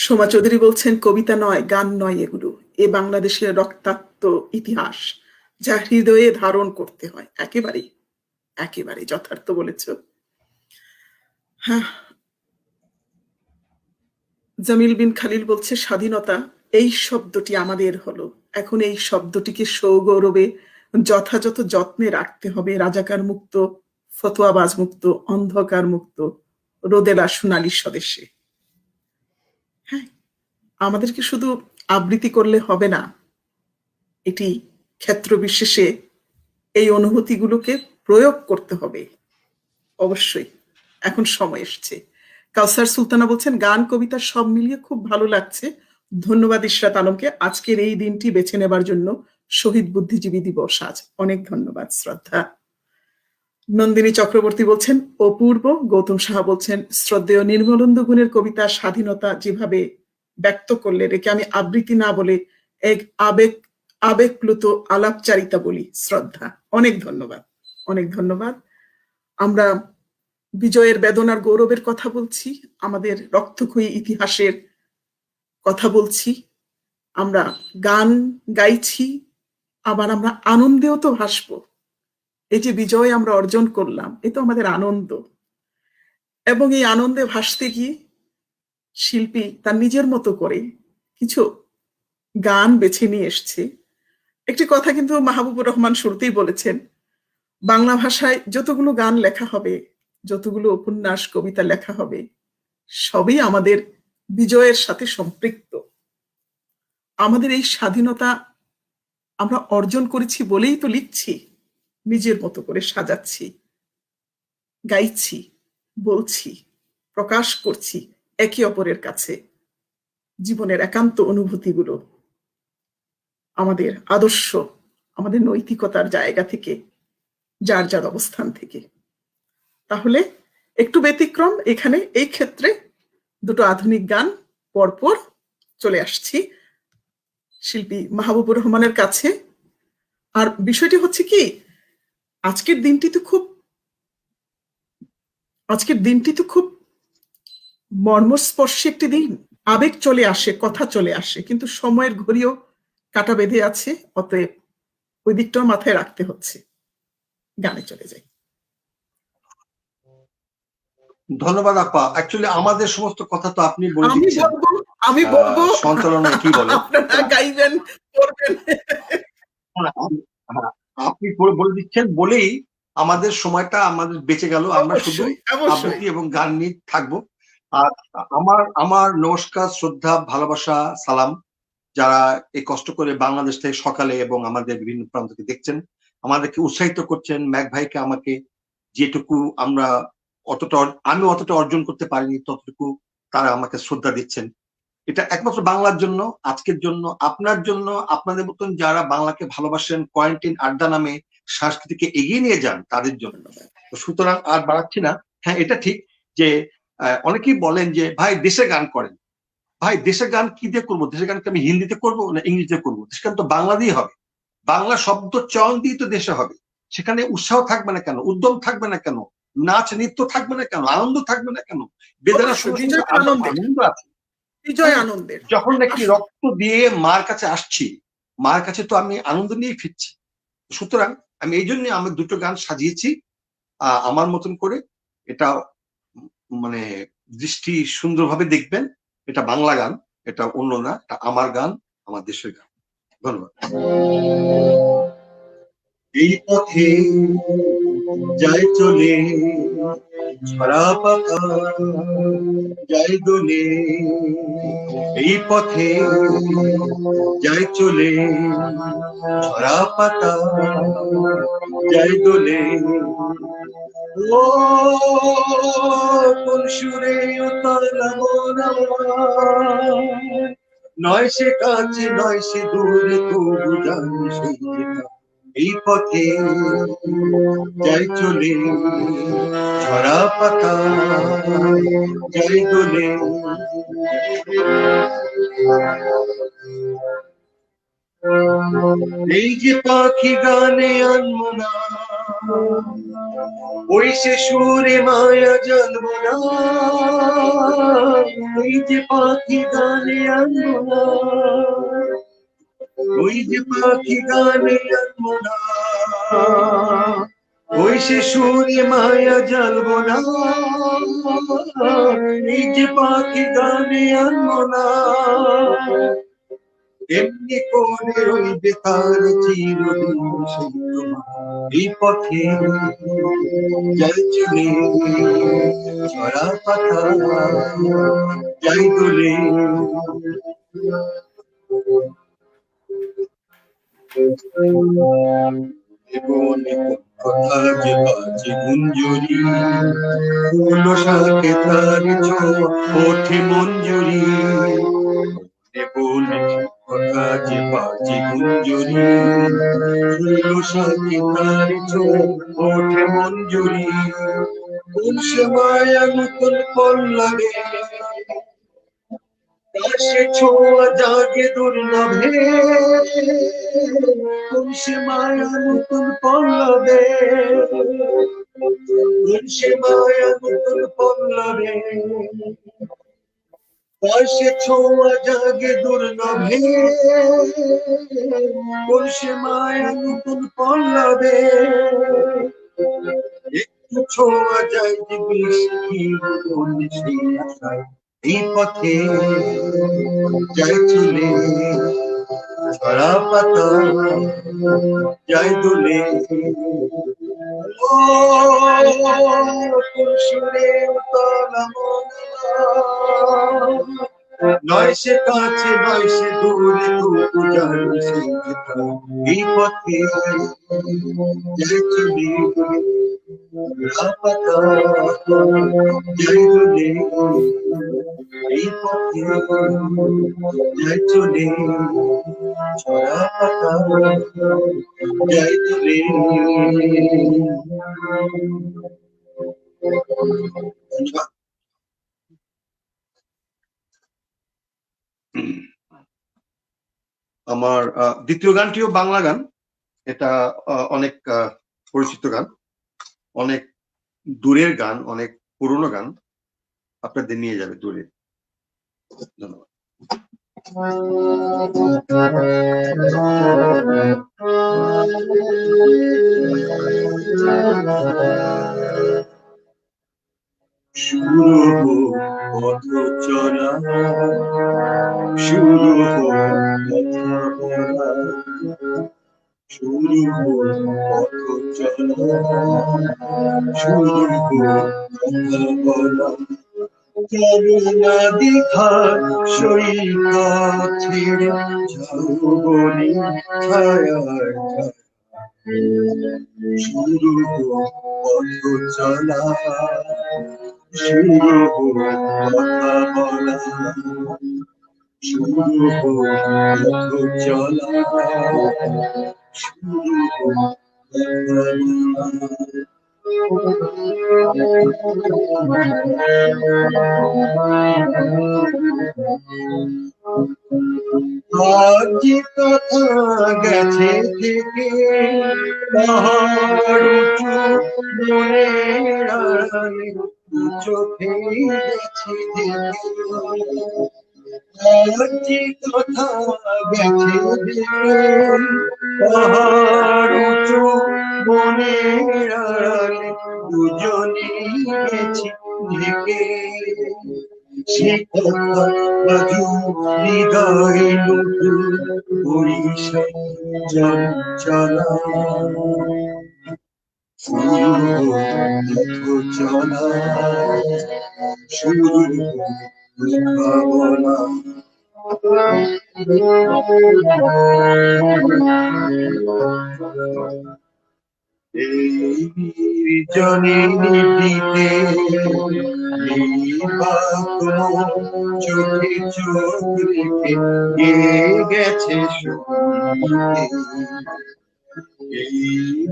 সোমা চৌধুরী বলছেন, কবিতা নয়, গান নয় এগুলো, এ বাংলাদেশের রক্তাক্ত ইতিহাস যা হৃদয়ে ধারণ করতে হয়। একেবারে একেবারে যথার্থ বলেছ। হ্যাঁ, জামিল বিন খালিল বলছে, স্বাধীনতা এই শব্দটি আমাদের হলো, এখন এই শব্দটিকে সৌগৌরবে যথাযথ যত্নে রাখতে হবে। রাজাকার মুক্ত, ফতোয়াবাজ মুক্ত, অন্ধকার মুক্ত, রোদেলা সোনালী স্বদেশে। হ্যাঁ, আমাদেরকে শুধু আবৃত্তি করলে হবে না, এটি ক্ষেত্র বিশেষে এই অনুভূতিগুলোকে প্রয়োগ করতে হবে। অবশ্যই এখন সময় এসছে। কাউসার সুলতানা বলছেন, গান কবিতা সব মিলিয়ে খুব ভালো লাগছে। ধন্যবাদ ইশরাত আলমকে আজকের এই দিনটি বেছে নেবার জন্য। শহীদ বুদ্ধিজীবী দিবস আজ। অনেক ধন্যবাদ, শ্রদ্ধা। নন্দিনী চক্রবর্তী বলছেন অপূর্ব। গৌতম সাহা বলছেন, শ্রদ্ধেয় নির্মলেন্দু গুণের কবিতা স্বাধীনতা যেভাবে ব্যক্ত করলে, রেখে আমি আবৃত্তি না বলে এক আবেগপ্লুত আলাপচারিতা বলি। শ্রদ্ধা। অনেক ধন্যবাদ, অনেক ধন্যবাদ। আমরা বিজয়ের বেদনার গৌরবের কথা বলছি, আমাদের রক্তক্ষয়ী ইতিহাসের কথা বলছি, আমরা গান গাইছি, আবার আমরা আনন্দেও তো ভাসব। এই যে বিজয় আমরা অর্জন করলাম, এ তো আমাদের আনন্দ। এবং এই আনন্দে ভাসতে গিয়ে শিল্পী তার নিজের মতো করে কিছু গান বেছে নিয়ে এসছে। একটি কথা কিন্তু মাহবুবুর রহমান শুরুতেই বলেছেন, বাংলা ভাষায় যতগুলো গান লেখা হবে, যতগুলো উপন্যাস কবিতা লেখা হবে, সবই আমাদের বিজয়ের সাথে সম্পৃক্ত। আমাদের এই স্বাধীনতা আমরা অর্জন করেছি বলেই তো লিখছি, নিজের মতো করে সাজাচ্ছি, গাইছি, বলছি, প্রকাশ করছি একে অপরের কাছে জীবনের একান্ত অনুভূতিগুলো, আমাদের আদর্শ, আমাদের নৈতিকতার জায়গা থেকে, যার যার অবস্থান থেকে। তাহলে একটু ব্যতিক্রম এখানে, এই ক্ষেত্রে দুটো আধুনিক গান পরপর চলে আসছি শিল্পী মাহবুবুর রহমানের কাছে। আর বিষয়টি হচ্ছে কি, আজকের দিনটি তো খুব মর্মস্পর্শী একটি দিন। আবেগ চলে আসে, কথা চলে আসে, কিন্তু সময়ের ঘড়িও কাটা বেঁধে আছে, অতএব ওই দিকটাও মাথায় রাখতে হচ্ছে। গানে চলে যাই। ধন্যবাদ আপা। অ্যাকচুয়ালি আমাদের সমস্ত কথা তো আপনি বলে দিচ্ছেন, আমি বলবো, সঞ্চালনায় কি বলে আপনারা গাইবেন, করবেন। আপনি বলে দিচ্ছেন বলেই আমাদের সময়টা আমাদের বেঁচে গেল। আমরা শুধু আবৃত্তি এবং গান নিয়ে থাকবো। আর আমার নমস্কার, শ্রদ্ধা, ভালোবাসা, সালাম যারা এই কষ্ট করে বাংলাদেশ থেকে সকালে এবং আমাদের বিভিন্ন প্রান্ত থেকে দেখছেন, আমাদেরকে উৎসাহিত করছেন। ম্যাক ভাইকে, আমাকে যেটুকু আমি অতটা অর্জন করতে পারিনি, ততটুকু তারা আমাকে শ্রদ্ধা দিচ্ছেন। এটা একমাত্র বাংলার জন্য, আজকের জন্য, আপনার জন্য, আপনাদের মতন যারা বাংলাকে ভালোবাসেন, কোয়ারেন্টাইন আড্ডা নামে সংস্কৃতিকে এগিয়ে নিয়ে যান, তাদের জন্য। সুতরাং আর বাড়াচ্ছি না। হ্যাঁ, এটা ঠিক যে অনেকেই বলেন যে ভাই দেশের গান করেন। ভাই দেশের গান কি দিয়ে করবো? দেশের গানকে আমি হিন্দিতে করবো না ইংরেজিতে করবো? দেশের গান তো বাংলা দিয়ে হবে। বাংলা শব্দ চয়ন দিয়ে তো দেশে হবে, সেখানে উৎসাহ থাকবে না কেন, উদ্যম থাকবে না কেন, নাচ নৃত্য থাকবে না কেন, আনন্দ থাকবে না কেন? বেদনার সঙ্গে সঙ্গে আনন্দ আছে, বিজয় আনন্দের। যখন নাকি রক্ত দিয়ে মার কাছে আসছি, মার কাছে তো আমি আনন্দ নিয়ে ফিরছি। সুতরাং আমি এই জন্য আমার দুটো গান সাজিয়েছি আমার মতন করে। এটা মানে দৃষ্টি সুন্দরভাবে দেখবেন, এটা বাংলা গান, এটা অন্য না, এটা আমার গান, আমার দেশের গান। ধন্যবাদ। এই পথে যায় চলে ছড়া পাতা যায় দোলে, এই পথে যায় চলে ছড়া পাতা যায় দোলে, ও কোন সুরে উতলাম না, নয় সে কাছে নয় সে দূরে, তবু জানি সেই যেটা। এই পথে যাই চলে ছড়া পাতা যাই দোলে, এই যে পাখি গানে আনমনা, ওই সে সুরে মায়া জানবো না, ওই যে পাখি গানে আনমনা, ওই যে পাখি গানে আনমনা, ওই সে সুরে মায়া জানবো না, এই যে পাখি গানে আনমনা, এমনি করে রইবে তার চিরদিন সেই তোমার। এই পথে যাই চলে ছড়া পাতা যাই দোলে, কথা যে বাজে গুঞ্জরি, ফুল শাকে তার ওঠে মঞ্জুরি, বলে কথা যে বাজে গুঞ্জরি, ফুল শাকে তার ওঠে মঞ্জুরি, কোন সময় নতুন পল্লবে সে ছোঁয়া জাগে দুর্লভে, কোন সে মায়া নতুন পল্লবে, কোন সে মায়া নতুন পল্লবে, সে ছোঁয়া জাগে দুর্লভে, কোন সে মায়া নতুন পল্লবে, একটু ছোঁয়া যায় যে বৃষ্টি সেই আশায়। এই পথে যাই চলে ছড়া পাতা যাই দোলে, কোন সুরে উতলাম না, নয় সে কাছে নয় সে দূরে, তবু জানি সেই যেটা। এই পথে যাই চলে ছড়া পাতা যাই দোলে, এই পথে যাই চলে ছড়া পাতা যাই দোলে। ধন্যবাদ। আমার দ্বিতীয় গানটিও বাংলা গান, এটা অনেক পরিচিত গান, অনেক দূরের গান, অনেক পুরনো গান, আপনাদের নিয়ে যাবে দূরে। ধন্যবাদ। শুরু পথ চলা, শুরু কথা বলা, শুরু পথ চলা, শুরু কথা বলা, করুণা দীঘা সৈকত ছেড়ে যৌবনী ছায়ার শুরু পথ চলা, শুরু কথা বলা, শুরু পথ চলা, শুরু কথা বলা। আজ কথা গেছে থেকে পাহাড় উঁচু মনের আড়ালে চোখে গেছে আজ কথা গেছে দেখে পাহাড় উঁচু মনের আড়ালে দুজনেই গেছি ঢেকে সে কথা আজু হৃদয় নতুন বরিশাল চঞ্চলা শুরু পথ চলা শুরু কথা বলা এই নির্জনে নিভৃতে নির্বাক চোখে চোখ রেখে গেয়ে গেছে সঙ্গীতে এই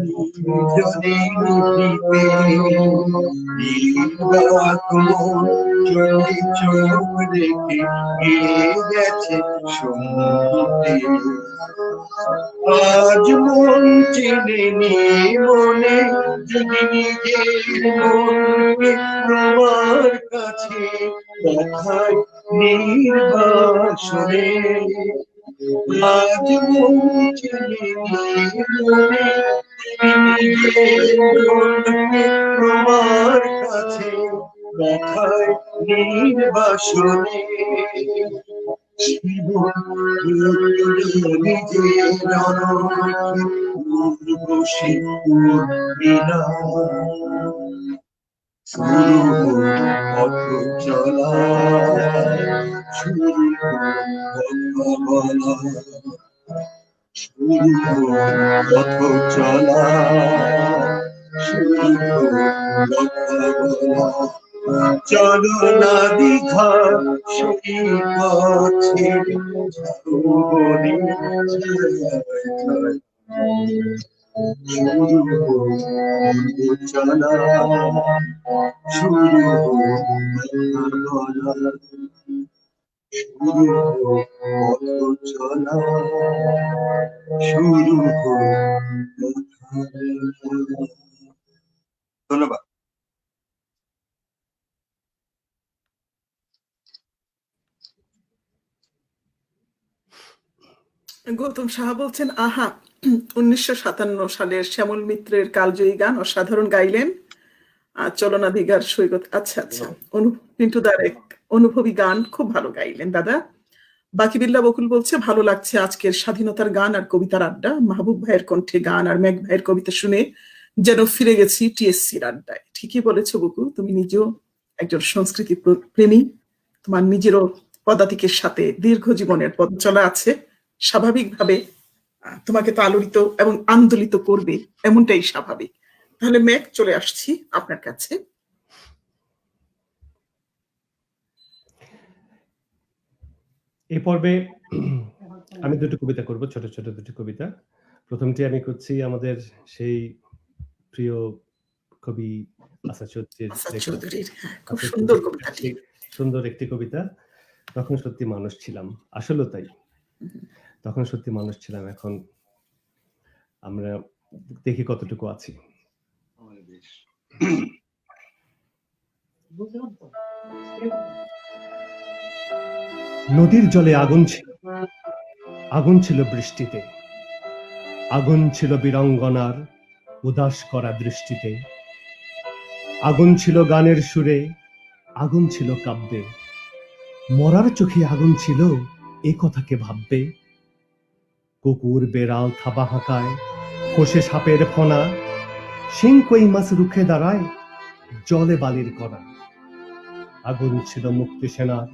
নির্জনে নিভৃতে নির্বাক চোখে চোখ রেখে গেয়ে গেছে সঙ্গীতে আজ মন চেনে নিয়ে মনে যদি নিজের মনকে তোমার কাছে দেখায় নির্বাসনে আজ মন চেনে নিয়ে মনে নিজের মনকে তোমার কাছে দেখায় নির্বাসনে নিজের বসে বিনা শুরু পথ চলা শুরু কথা বলা শুরু পথ চলা শুরু কথা বলা চলো না দীঘা সেই পথের যৌবনে শুরু চলা শুরু বলা শুরু পথ চলা শুরু ধন্যবাদ। গৌতম সাহা বলছেন, আহা 1957 সালের শ্যামল মিত্রের কালজয়ী গান অসাধারণ গাইলেন। চলনা দিঘার সৈকত। আচ্ছা আচ্ছা, পিন্টুদার এক অনুভবী গান খুব ভালো গাইলেন দাদা। বাকিবিল্লা বকুল বলছে, ভালো লাগছে আজকের স্বাধীনতার গান আর কবিতার আড্ডা। মাহবুব ভাইয়ের কণ্ঠে গান আর মেঘ ভাইয়ের কবিতা শুনে যেন ফিরে গেছি টিএসসির আড্ডায়। ঠিকই বলেছো বকুল, তুমি নিজেও একজন সংস্কৃতি প্রেমী, তোমার নিজেরও পদাতিকের সাথে দীর্ঘ জীবনের পথ চলা আছে। স্বাভাবিকভাবে তোমাকে তো আলোড়িত এবং আন্দোলিত করবে, এমনটাই স্বাভাবিক। তাহলে মেঘ, চলে আসছি আপনার কাছে। এই পর্বে আমি দুটো কবিতা করব, ছোট ছোট দুটো কবিতা। প্রথমটি আমি করছি আমাদের সেই প্রিয় কবি আসাদ চৌধুরীর খুব সুন্দর কবিতাটি। সুন্দর একটি কবিতা। তখন সত্যি মানুষ ছিলাম, আসলে তাই, তখন সত্যি মানুষ ছিলাম, এখন আমরা দেখি কতটুকু আছি। নদীর জলে আগুন ছিল, আগুন ছিল বৃষ্টিতে, আগুন ছিল বীরাঙ্গনার উদাস করা দৃষ্টিতে, আগুন ছিল গানের সুরে, আগুন ছিল কাব্যে, মরার চোখে আগুন ছিল, এ কথা কে ভাববে? কুকুর বেড়াল থাবা হাঁকায়, খসে সাপের ফনা, শিং কই মাছ রুখে দাঁড়ায় জলে বালির কণা। আগুন ছিল মুক্তি সেনার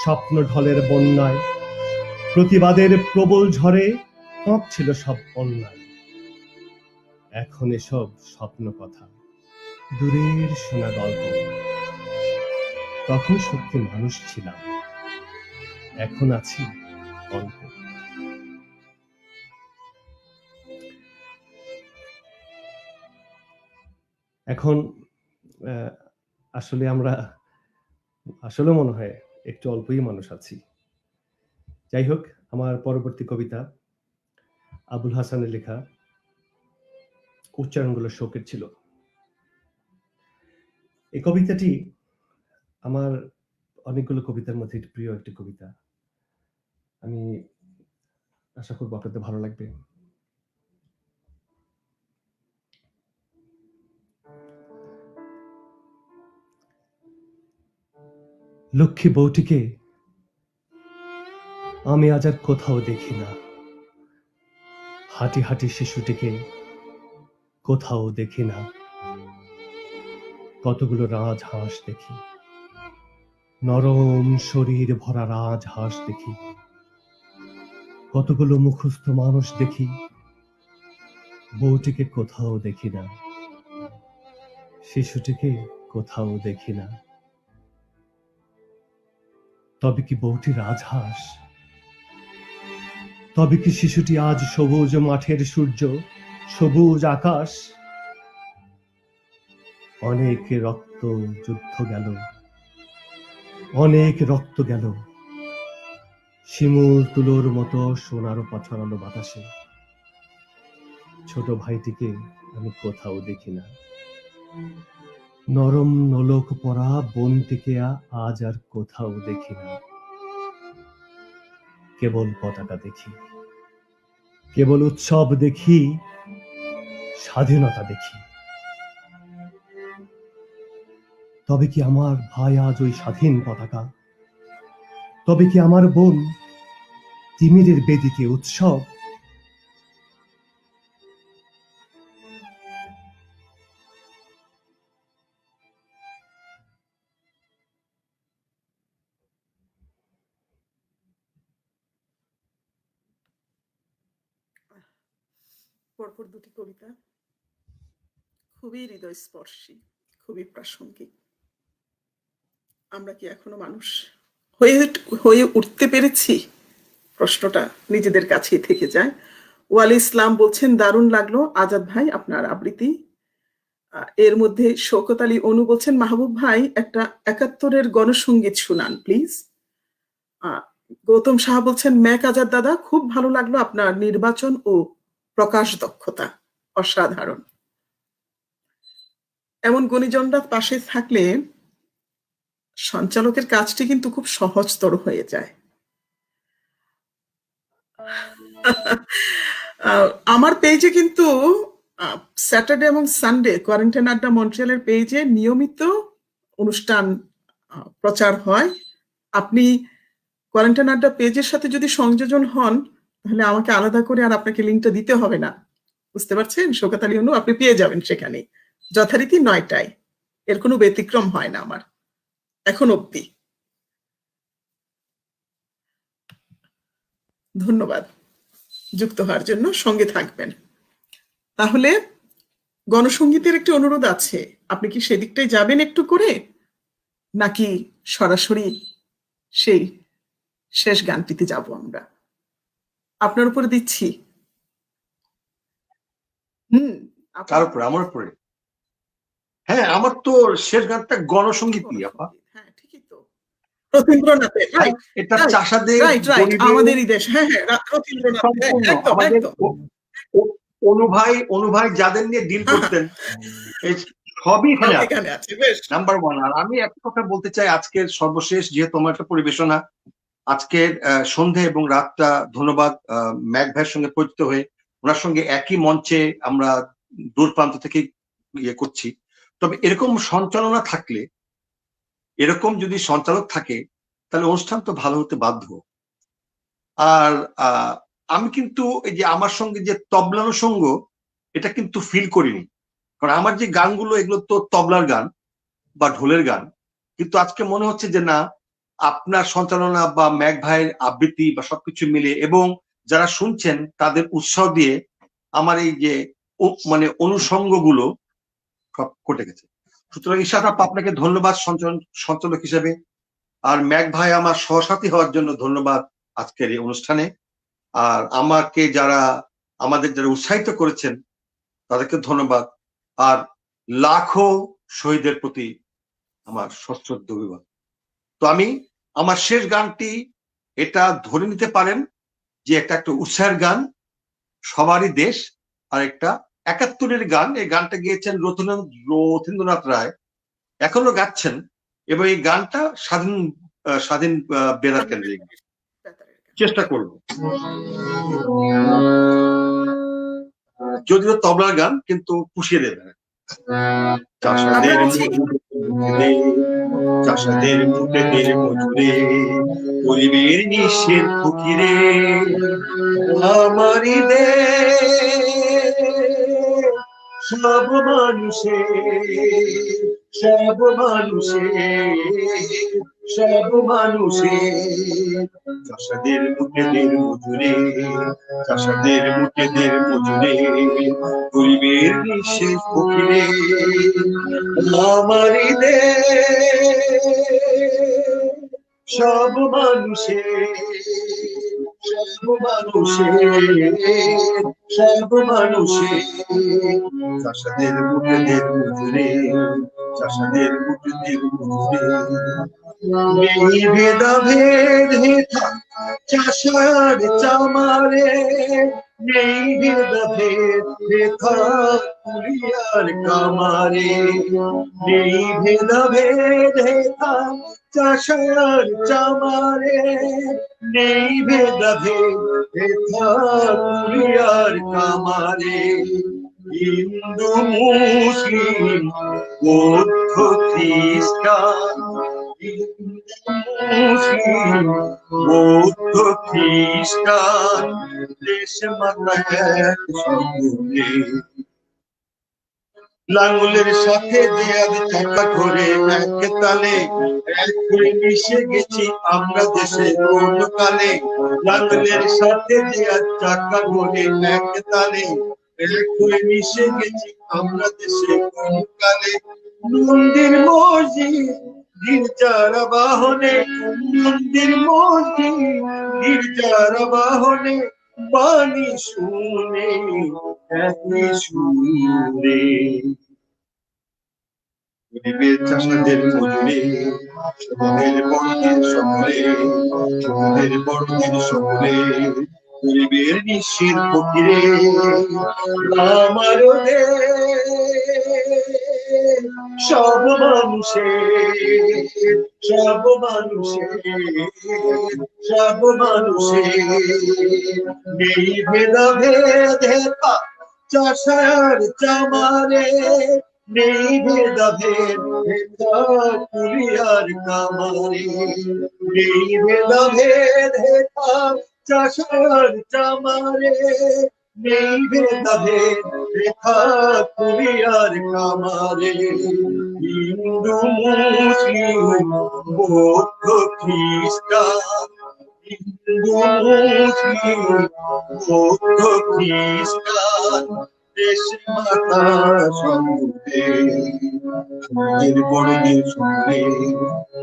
স্বপ্ন ঢলের বন্যায়, প্রতিবাদের প্রবল ঝড়ে কাঁপছিল সব অন্যায়। এখন এসব স্বপ্ন কথা, দূরের শোনা গল্প। তখন সত্যি মানুষ ছিলাম, এখন আছি অল্প। এখন আসলে আমরা আসলে মনে হয় একটু অল্পই মানুষ আছি। যাই হোক, আমার পরবর্তী কবিতা আবুল হাসানের লেখা, উচ্চারণগুলো শোকের ছিল। এই কবিতাটি আমার অনেকগুলো কবিতার মধ্যে প্রিয় একটি কবিতা। আমি আশা করবো আপনাদের ভালো লাগবে। লক্ষ্মী বউটিকে আমি আজ আর কোথাও দেখি না, হাঁটি হাঁটি শিশুটিকে কোথাও দেখি না। কতগুলো রাজহাঁস দেখি, নরম শরীর ভরা রাজহাঁস দেখি। কতগুলো মুখস্থ মানুষ দেখি, বউটিকে কোথাও দেখি না, শিশুটিকে কোথাও দেখি না। তবে কি বউটি রাজহাঁস? তবে কি শিশুটি আজ সবুজ মাঠের সূর্য, সবুজ আকাশ? অনেক রক্ত যুদ্ধ গেল, অনেক রক্ত গেল, শিমুল তুলোর মতো সোনারও পাছড়ানো বাতাসে। ছোট ভাইটিকে আমি কোথাও দেখি না, নরম নলক পরা বোনটিকে আজ আর কোথাও দেখি না। কেবল পতাকা দেখি, কেবল উৎসব দেখি, স্বাধীনতা দেখি। তবে কি আমার ভাই আজ ওই স্বাধীন পতাকা? তবে কি আমার বোন তিমিরের বেদিতে উৎসব? পরপর দুটি কবিতা খুবই হৃদয়স্পর্শী, খুবই প্রাসঙ্গিক। আমরা কি এখনো মানুষ হয়ে হয়ে উঠতে পেরেছি? প্রশ্নটা নিজেদের কাছেই থেকে যায়। ওয়ালি ইসলাম বলছেন, দারুণ লাগলো আজাদ ভাই আপনার আবৃত্তি। এর মধ্যে শওকত আলী অনু বলছেন, মাহবুব ভাই একটা ৭১-এর গণসঙ্গীত শুনান প্লিজ। গৌতম সাহা বলছেন, ম্যাক আজাদ দাদা খুব ভালো লাগলো আপনার নির্বাচন ও প্রকাশ দক্ষতা, অসাধারণ। এমন গুণীজনরা পাশে থাকলে সঞ্চালকের কাজটি কিন্তু খুব সহজতর হয়ে যায়। আমার পেজে কিন্তু স্যাটারডে এবং সানডে কোয়ারেন্টাইন আড্ডা মন্ট্রিয়ালের পেজে নিয়মিত অনুষ্ঠান প্রচার হয়। আপনি কোয়ারেন্টাইন আড্ডা পেজের সাথে যদি সংযোজন হন, তাহলে আমাকে আলাদা করে আর আপনাকে লিঙ্কটা দিতে হবে না। বুঝতে পারছেন? শওকত আলী অনু আপনি পেয়ে যাবেন সেখানে, যথারীতি ৯টায়। এর কোনো ব্যতিক্রম হয় না আমার এখন অব্দি। ধন্যবাদ যুক্ত হওয়ার জন্য, সঙ্গে থাকবেন। তাহলে গণসঙ্গীতের একটি অনুরোধ আছে, আপনি কি সেদিকটাই যাবেন একটু করে, নাকি সরাসরি সেই শেষ গানটিতে যাব আমরা? আপনার উপরে দিচ্ছি। কার উপরে? আমার উপরে? হ্যাঁ, আমার তো শেষ গানটা গণসঙ্গীতই আপা। হ্যাঁ, ঠিকই তো। রথীন্দ্রনাথের, রাইট। এটা চাষাদের, রাইট, আমাদেরই দেশ। হ্যাঁ, রথীন্দ্রনাথ, একদম একদম। অনু ভাই যাদের নিয়ে ডিল করতেন, সবই এখানে আছে। নাম্বার 1। আর আমি একটা কথা বলতে চাই, আজকের সর্বশেষ যেহেতু আমার একটা পরিবেশনা, আজকের সন্ধে এবং রাতটা ধন্যবাদ ম্যাক ভাইয়ের সঙ্গে পরিচিত হয়ে, ওনার সঙ্গে একই মঞ্চে আমরা দূর প্রান্ত থেকে ইয়ে করছি। তবে এরকম সঞ্চালনা থাকলে, এরকম যদি সঞ্চালক থাকে, তাহলে অনুষ্ঠান তো ভালো হতে বাধ্য। আর আমি কিন্তু এই যে আমার সঙ্গে যে তবলানুষঙ্গ, এটা কিন্তু ফিল করিনি, কারণ আমার যে গানগুলো এগুলো তো তবলার গান বা ঢোলের গান। কিন্তু আজকে মনে হচ্ছে যে না, আপনার সঞ্চালনা বা ম্যাক ভাইয়ের আবৃত্তি বা সবকিছু মিলে এবং যারা শুনছেন তাদের উৎসাহ দিয়ে আমার এই যে মানে অনুষঙ্গগুলো সব ঘটে গেছে। সুতরাং ইশাত আপা, আপনাকে ধন্যবাদ সঞ্চালক হিসেবে, আর ম্যাক ভাই আমার সহসাথী হওয়ার জন্য ধন্যবাদ আজকের এই অনুষ্ঠানে। আর আমাদের যারা উৎসাহিত করেছেন তাদেরকে ধন্যবাদ। আর লাখো শহীদের প্রতি আমার সশ্রদ্ধ অভিবাদন। তো আমি আমার শেষ গানটি এটা ধরে নিতে পারেন যে একটা উৎসাহের গান, সবারই দেশ, আর একটা ৭১-এর গান। এই গানটা গিয়েছেন রথীন্দ্রনাথ রায়, এখনো গাচ্ছেন, এবং এই গানটা স্বাধীন বেতার কেন্দ্রিক। চেষ্টা করব, যদিও তবলার গান, কিন্তু পুষিয়ে দেবে। চাষাদের মুখেদের মজুরে, গরিবের নিঃস্বের ফকিরে, আমারই দেশ সব মানুষে, সব মানুষে, সব মানুষে। চাষাদের মুখেদের মজুরে, চাষাদের মুখেদের মজুরে, গরিবের নিঃস্বের ফকিরে, আমারই দেশ সব মানুষে, সব মানুষে, সব মানুষে। চাষাদের মুখেদের মজুরে, চাষাদের মুখেদের মজুরে, নেই ভেদাভেদ হেথা চাষার চামারে, নেই ভেদাভেদ হেথা কুলিয়ার কামারে, নেই ভেদাভেদ হেথা চাষার চামারে, নেই ভেদাভেদ হেথা কুলিয়ার কামারে। হিন্দু মুসলিম বৌদ্ধ খ্রিস্টান, মুসলিম বৌদ্ধ খ্রিস্টান, দেশ মাতা এক সকলে। লাঙ্গলের সাথে দেয়াদ চাকা ঘরে এক তালে, এক হয়ে মিশে গেছি আমরা দেশে কোন কালে। লাঙ্গলের সাথে দেয়াদ চাকা ঘরে এক তালে, এক হয়ে মিশে গেছি আমরা দেশে কোন কালে। মন্দির মসজিদ গির্জার বাহনে, মন্দির মসজিদ গির্জার বাহনে, বাণী শুনে একই সুরে। গরিবের চাষাদের মজুরে, ছোটদের বড়দের সকলে, ছোটদের বড়দের সকলে, গরিবের নিঃস্বের ফকিরে, আমারও দেশ সব মানুষে, সব মানুষে, সব মানুষে। নেই ভেদাভেদ হেথা চাষার চামারে, নেই ভেদাভেদ হেথা কুলিয়ার কামারে, নেই ভেদাভেদ হেথা চাষার চামারে, নেই ভেদাভেদ হেথা কুলিয়ার কামারে। হিন্দু মুসলিম বৌদ্ধ খ্রিস্টান, হিন্দু মুসলিম বৌদ্ধ খ্রিস্টান, দেশ মাতা সকলে। ছোটদের বড়দের সকলে,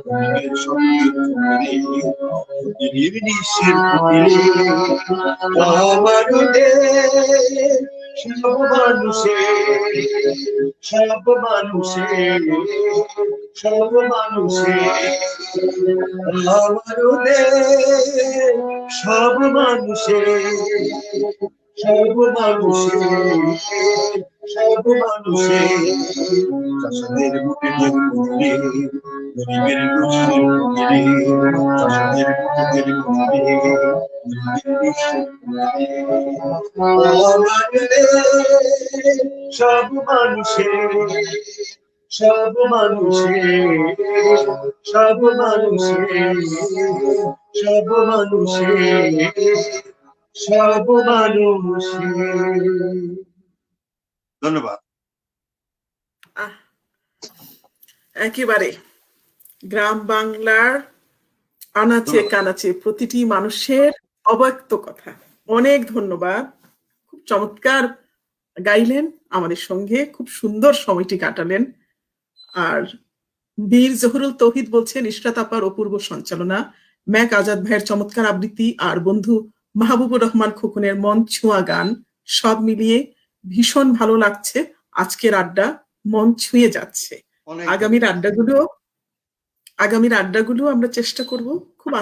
গরিবের সকলের সকলে, গরিবের নিঃস্বের ফকিরে, আমারও দেশ সব মানুষে, সব মানুষে, সব মানুষে। আমারও দেশ সব মানুষে, সব মানুষে, সব মানুষে। চাষাদের মুখেদের মজুরে, গরিবের নিঃস্বের ফকিরে, চাষাদের মুখেদের মজুরে, গরিবের নিঃস্বের ফকিরে, আমার দেশ সব মানুষে, সব মানুষে, সব মানুষে, সব মানুষে, সব মানুষে। ধন্যবাদ। একেবারে গ্রাম বাংলার আনাচে কানাচে প্রতিটি মানুষের অব্যক্ত কথা। অনেক ধন্যবাদ, খুব চমৎকার গাইলেন আমাদের সঙ্গে, খুব সুন্দর সময়টি কাটালেন। আর বীর জহুরুল তৌহিদ বলছেন ইশরাত আপার অপূর্ব সঞ্চালনা, ম্যাক আজাদ ভাইয়ের চমৎকার আবৃত্তি, আর বন্ধু মাহবুবুর রহমান খোকনের মন ছোঁয়া গান, সব মিলিয়ে ভীষণ ভালো লাগছে। আজকের আড্ডা মন ছুঁয়ে যাচ্ছে। আগামীর আড্ডাগুলো আমরা চেষ্টা করব খুব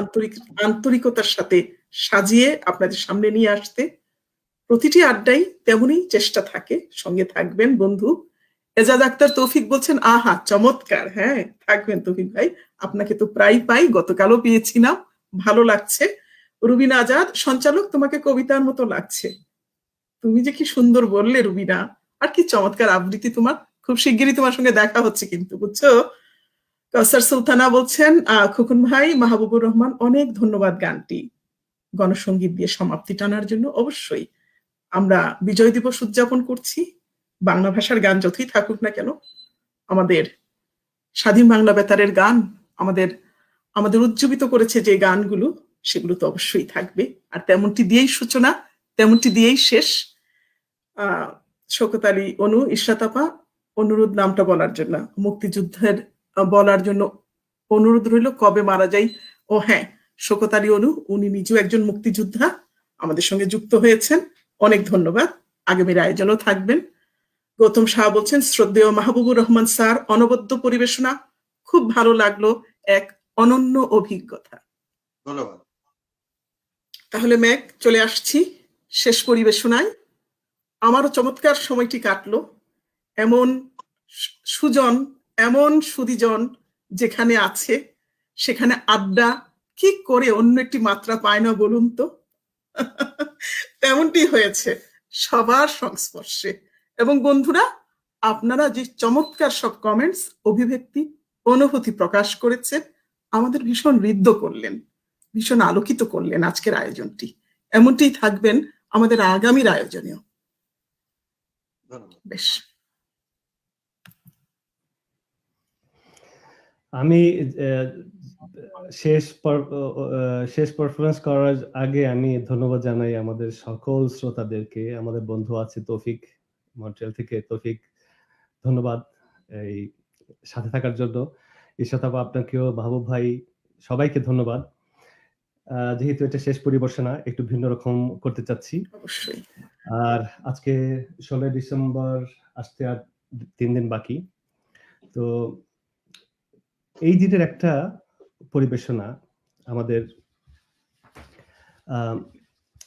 আন্তরিকতার সাথে সাজিয়ে আপনাদের সামনে নিয়ে আসতে। প্রতিটি আড্ডাই তেমনই চেষ্টা থাকে। সঙ্গে থাকবেন বন্ধু এজাজ আক্তার তৌফিক বলছেন, আহা চমৎকার। হ্যাঁ, থাকবেন তৌফিক ভাই, আপনাকে তো প্রায় পাই, গতকালও পেয়েছিলাম, ভালো লাগছে। রুবিনা আজাদ, সঞ্চালক তোমাকে কবিতার মতো লাগছে। তুমি যে কি সুন্দর বললে রুবিনা, আর কি চমৎকার আবৃত্তি তোমার। খুব শিগগিরই তোমার সঙ্গে দেখা হচ্ছে কিন্তু, বুঝছো। কাউসার সুলতানা বলছেন, খোকন ভাই, মাহবুবুর রহমান, অনেক ধন্যবাদ গানটি গণসঙ্গীত দিয়ে সমাপ্তি টানার জন্য। অবশ্যই আমরা বিজয় দিবস উদযাপন করছি। বাংলা ভাষার গান যতই থাকুক না কেন, আমাদের স্বাধীন বাংলা বেতারের গান আমাদের আমাদের উজ্জীবিত করেছে যে গানগুলো, সেগুলো তো অবশ্যই থাকবে। আর তেমনটি দিয়েই সূচনা, তেমনটি দিয়েই শেষ। শওকত আলী অনু, ইশরাত আপা, অনুরোধ নামটা বলার জন্য, মুক্তিযুদ্ধের বলার জন্য অনুরোধ রইল, কবে মারা যাই। ও হ্যাঁ, শওকত আলী অনু, উনি নিজেও একজন মুক্তিযোদ্ধা, আমাদের সঙ্গে যুক্ত হয়েছেন। অনেক ধন্যবাদ, আগামীর আয়োজনও থাকবেন। গৌতম শাহ বলছেন, শ্রদ্ধেয় মাহবুবুর রহমান স্যার, অনবদ্য পরিবেশনা, খুব ভালো লাগলো, এক অনন্য অভিজ্ঞতা। ধন্যবাদ। তাহলে ম্যাক, চলে আসছি শেষ পরিবেশনায়। আমারও চমৎকার সময়টি কাটলো। এমন সুজন, এমন সুদীজন যেখানে আছে, সেখানে আড্ডা কি করে অন্য একটি মাত্রা পায় না বলুন তো। তেমনটি হয়েছে সবার সংস্পর্শে। এবং বন্ধুরা, আপনারা যে চমৎকার সব কমেন্টস, অভিব্যক্তি, অনুভূতি প্রকাশ করেছেন, আমাদের ভীষণ ঋদ্ধ করলেন, ভীষণ আলোকিত করলেন আজকের আয়োজনটি। এমনটি থাকবেন আমাদের আগামীর আয়োজনেও। বেশ, আমি শেষ পারফরমেন্স করার আগে আমি ধন্যবাদ জানাই আমাদের সকল শ্রোতাদেরকে। আমাদের বন্ধু আছে তৌফিক, মন্ট্রিয়াল থেকে। তৌফিক, ধন্যবাদ এই সাথে থাকার জন্য। ইশরাত আপা, আপনাকেও, মাহবুব ভাই, সবাইকে ধন্যবাদ। যেহেতু এটা শেষ পরিবেশনা, একটু ভিন্ন রকম করতে চাচ্ছি। অবশ্যই। আর আজকে 16 ডিসেম্বর আসতে আর 3 দিন বাকি। তো এই দিনের একটা পরিবেশনা আমাদের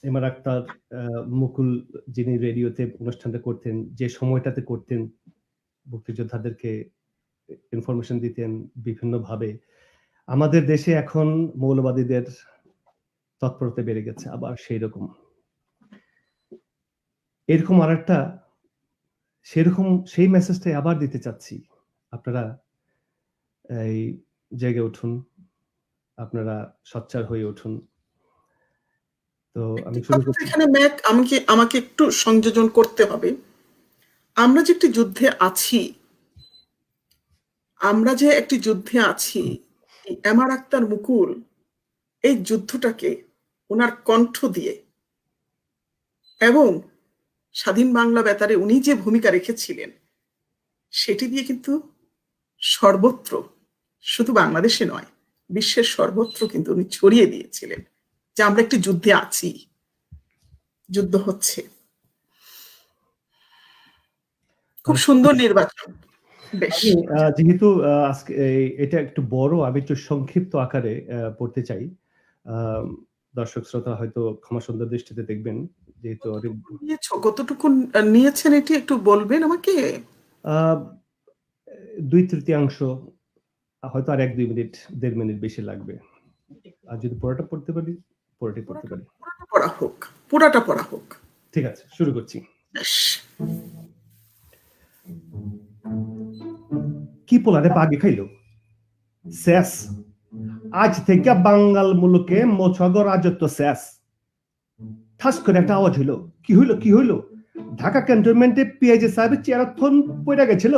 এমআর আক্তার, মুকুল, যিনি রেডিওতে অনুষ্ঠানটা করতেন, যে সময়টাতে করতেন, মুক্তিযোদ্ধাদেরকে ইনফরমেশন দিতেন বিভিন্নভাবে। আমাদের দেশে এখন মৌলবাদীদের তৎপরতা বেড়ে গেছে, আবার সেই রকম এরকম আর একটা সেরকম সেই মেসেজটাই আবার দিতে চাচ্ছি। আপনারা এই জেগে উঠুন, আপনারা সোচ্চার হয়ে উঠুন। তো আমি শুরু করছি। এখানে ম্যাক, আমাকে একটু সংযোজন করতে হবে। আমরা যে একটি যুদ্ধে আছি, এমআর আক্তার মুকুল এই যুদ্ধটাকে ওনার কণ্ঠ দিয়ে এবং স্বাধীন বাংলা বেতারে উনি যে ভূমিকা রেখেছিলেন, সেটি দিয়ে কিন্তু সর্বত্র, শুধু বাংলাদেশে নয়, বিশ্বের সর্বত্র কিন্তু উনি ছড়িয়ে দিয়েছিলেন যে আমরা একটি যুদ্ধে আছি, যুদ্ধ হচ্ছে। খুব সুন্দর নির্বাচন। বেশ, যেহেতু আজকে এটা একটু বড়, আমি একটু সংক্ষিপ্ত আকারে পড়তে চাই। দর্শক শ্রোতা হয়তো ক্ষমা সুন্দর দৃষ্টিতে দেখবেন, যেহেতু কতটুকু নিয়েছেন এটি একটু বলবেন আমাকে। 2/3 হয়তো আর 1-2 মিনিট, 1.5 মিনিট বেশি লাগবে। আর যদি পুরোটা পড়তে পারি, পুরোটাই পড়তে পারি। পুরাটা পড়া হোক। ঠিক আছে, শুরু করছি। কি পোলারে বাগে খাইলো শেষ, আজ থেকে বাঙ্গাল মুলুকে মোছাগর রাজত্ব শেষ। ঠাস করে একটা আওয়াজ হইলো, কি হইলো? ঢাকা ক্যান্টনমেন্টে পিএইচি সাহেবের চেয়ারথন পড়ে গেছিল।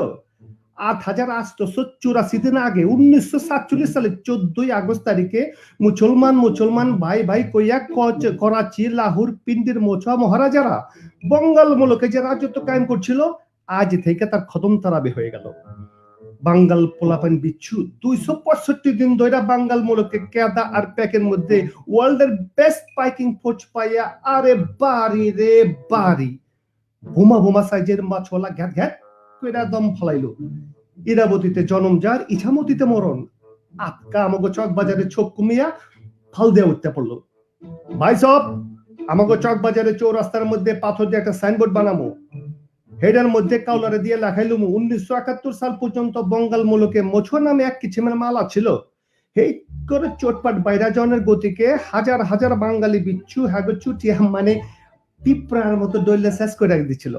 8884 দিন আগে 1947 সালে 14 আগস্ট তারিখে মুসলমান ভাই কইয়া করাচি, লাহোর, পিন্ডির মোছা মহারাজারা বঙ্গাল মুলুকে যে রাজত্ব কায়েম করছিল, আজ থেকে তার খতম তারাবি হয়ে গেল। বাঙ্গাল পোলাপান বিচ্ছু 265 দিন ধরে বাঙ্গাল মুলুকে কেদা আর প্যাকের মধ্যে ওয়ার্ল্ডের বেস্ট পাইকিং ফোর্স পাইয়া, আরে বাড়ি রে বাড়ি, বোমা সাইজের মাছওয়ালা ঘ্যাট কইরা দম ফলাইলো। ইরাবতীতে জনম যার, ইছামতিতে মরণ। আটকা আমগো চক বাজারে ছোপ কমিয়া ফাল দেয়া উঠতে পড়লো। ভাই সব আমাকে চক বাজারে চৌরাস্তার মধ্যে পাথর দিয়ে একটা সাইনবোর্ড বানামো, হেডের মধ্যে কাউলারে দিয়ে লেখাইলুম 1971 সাল পর্যন্ত বঙ্গাল মুলুকে মোছো নামে এক কিছিমের মালা ছিল। এই করে চোটপাট বাইরা জনের গতিকে হাজার হাজার বাঙালি বিচ্ছু হাগো চুটিয়া মানে পিঁপড়ার মতো দইলে শেষ করে দিচ্ছিল।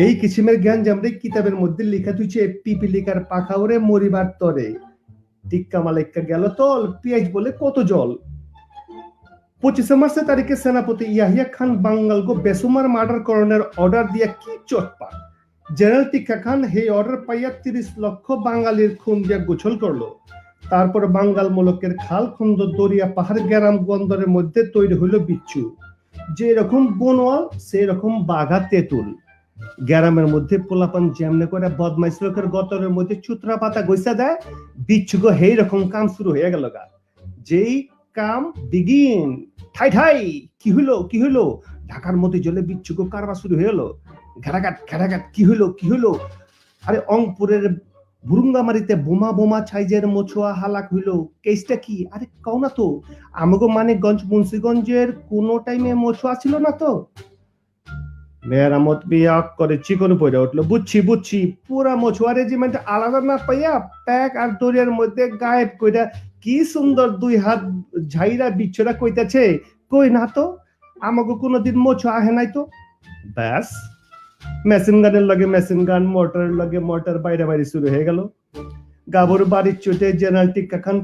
এই কিছিমের জ্ঞান জামরে কিতাবের মধ্যে লেখা তুইছে পিপিলিকার পাখা ওরে মরিবার তরে, টিক্কা মালিকা গেল তল পিয়াজ বলে কত জল। 25 মার্চ তারিখে সেনাপতি ইয়াহিয়া খান বাঙ্গাল গো বেসুমার মার্ডার করণের অর্ডার দিয়া কি চটপা। জেনারেল টিক্কা খান এই অর্ডার পাইয়া 30 লক্ষ বাঙালির খুন দিয়া গোছল করলো। তারপর বাঙ্গাল মুলুকের খাল খন্দ দরিয়া পাহাড় গ্রাম বন্দরের মধ্যে তৈরি হইলো বিচ্ছু, যে রকম বনওয়াল সেই রকম বাঘা তেঁতুল। গ্রামের মধ্যে পোলাপান যেমনে করে বদমাইশ লোকের গতরের মধ্যে চুতরা পাতা গইসা দেয়, বিচ্ছু গো এই রকম কাম শুরু হয়ে গেল গা। যেই কাম বিগিন ঠাই ঠাই কি হইলো ঢাকার মধ্যে জলে বিচ্ছু গো কারবার শুরু হয়ে গেলো। ঘেরাঘাট কি হইলো আরে অংপুরের বুরুঙ্গামারিতে বোমা ছাইজের মোছোয়া হালাক হইলো, কেসটা কি? আরে কও না তো, আমাগো মানিকগঞ্জ মুন্সিগঞ্জের কোন টাইমে মোছোয়া ছিল না তো? মেরামত বিয়াক করে চিকন পড়ে উঠলো, বুঝছি পুরা মোছোয়া রেজিমেন্ট আলাদা না পাইয়া প্যাক আর দরিয়ার মধ্যে গায়েব কইরা কি সুন্দর 2 হাত ঝাইরা বিচ্ছুরা কইতাছে, কই না তো আমাগো কোনদিন মোছো আহে নাই তো। ব্যাস মেশিন গানের লগে মেশিন গান, মোটরের লগে মোটর বাইরে শুরু হয়ে গেল। গাবর বাড়ির চোটে জেনারেল টিক্কা খান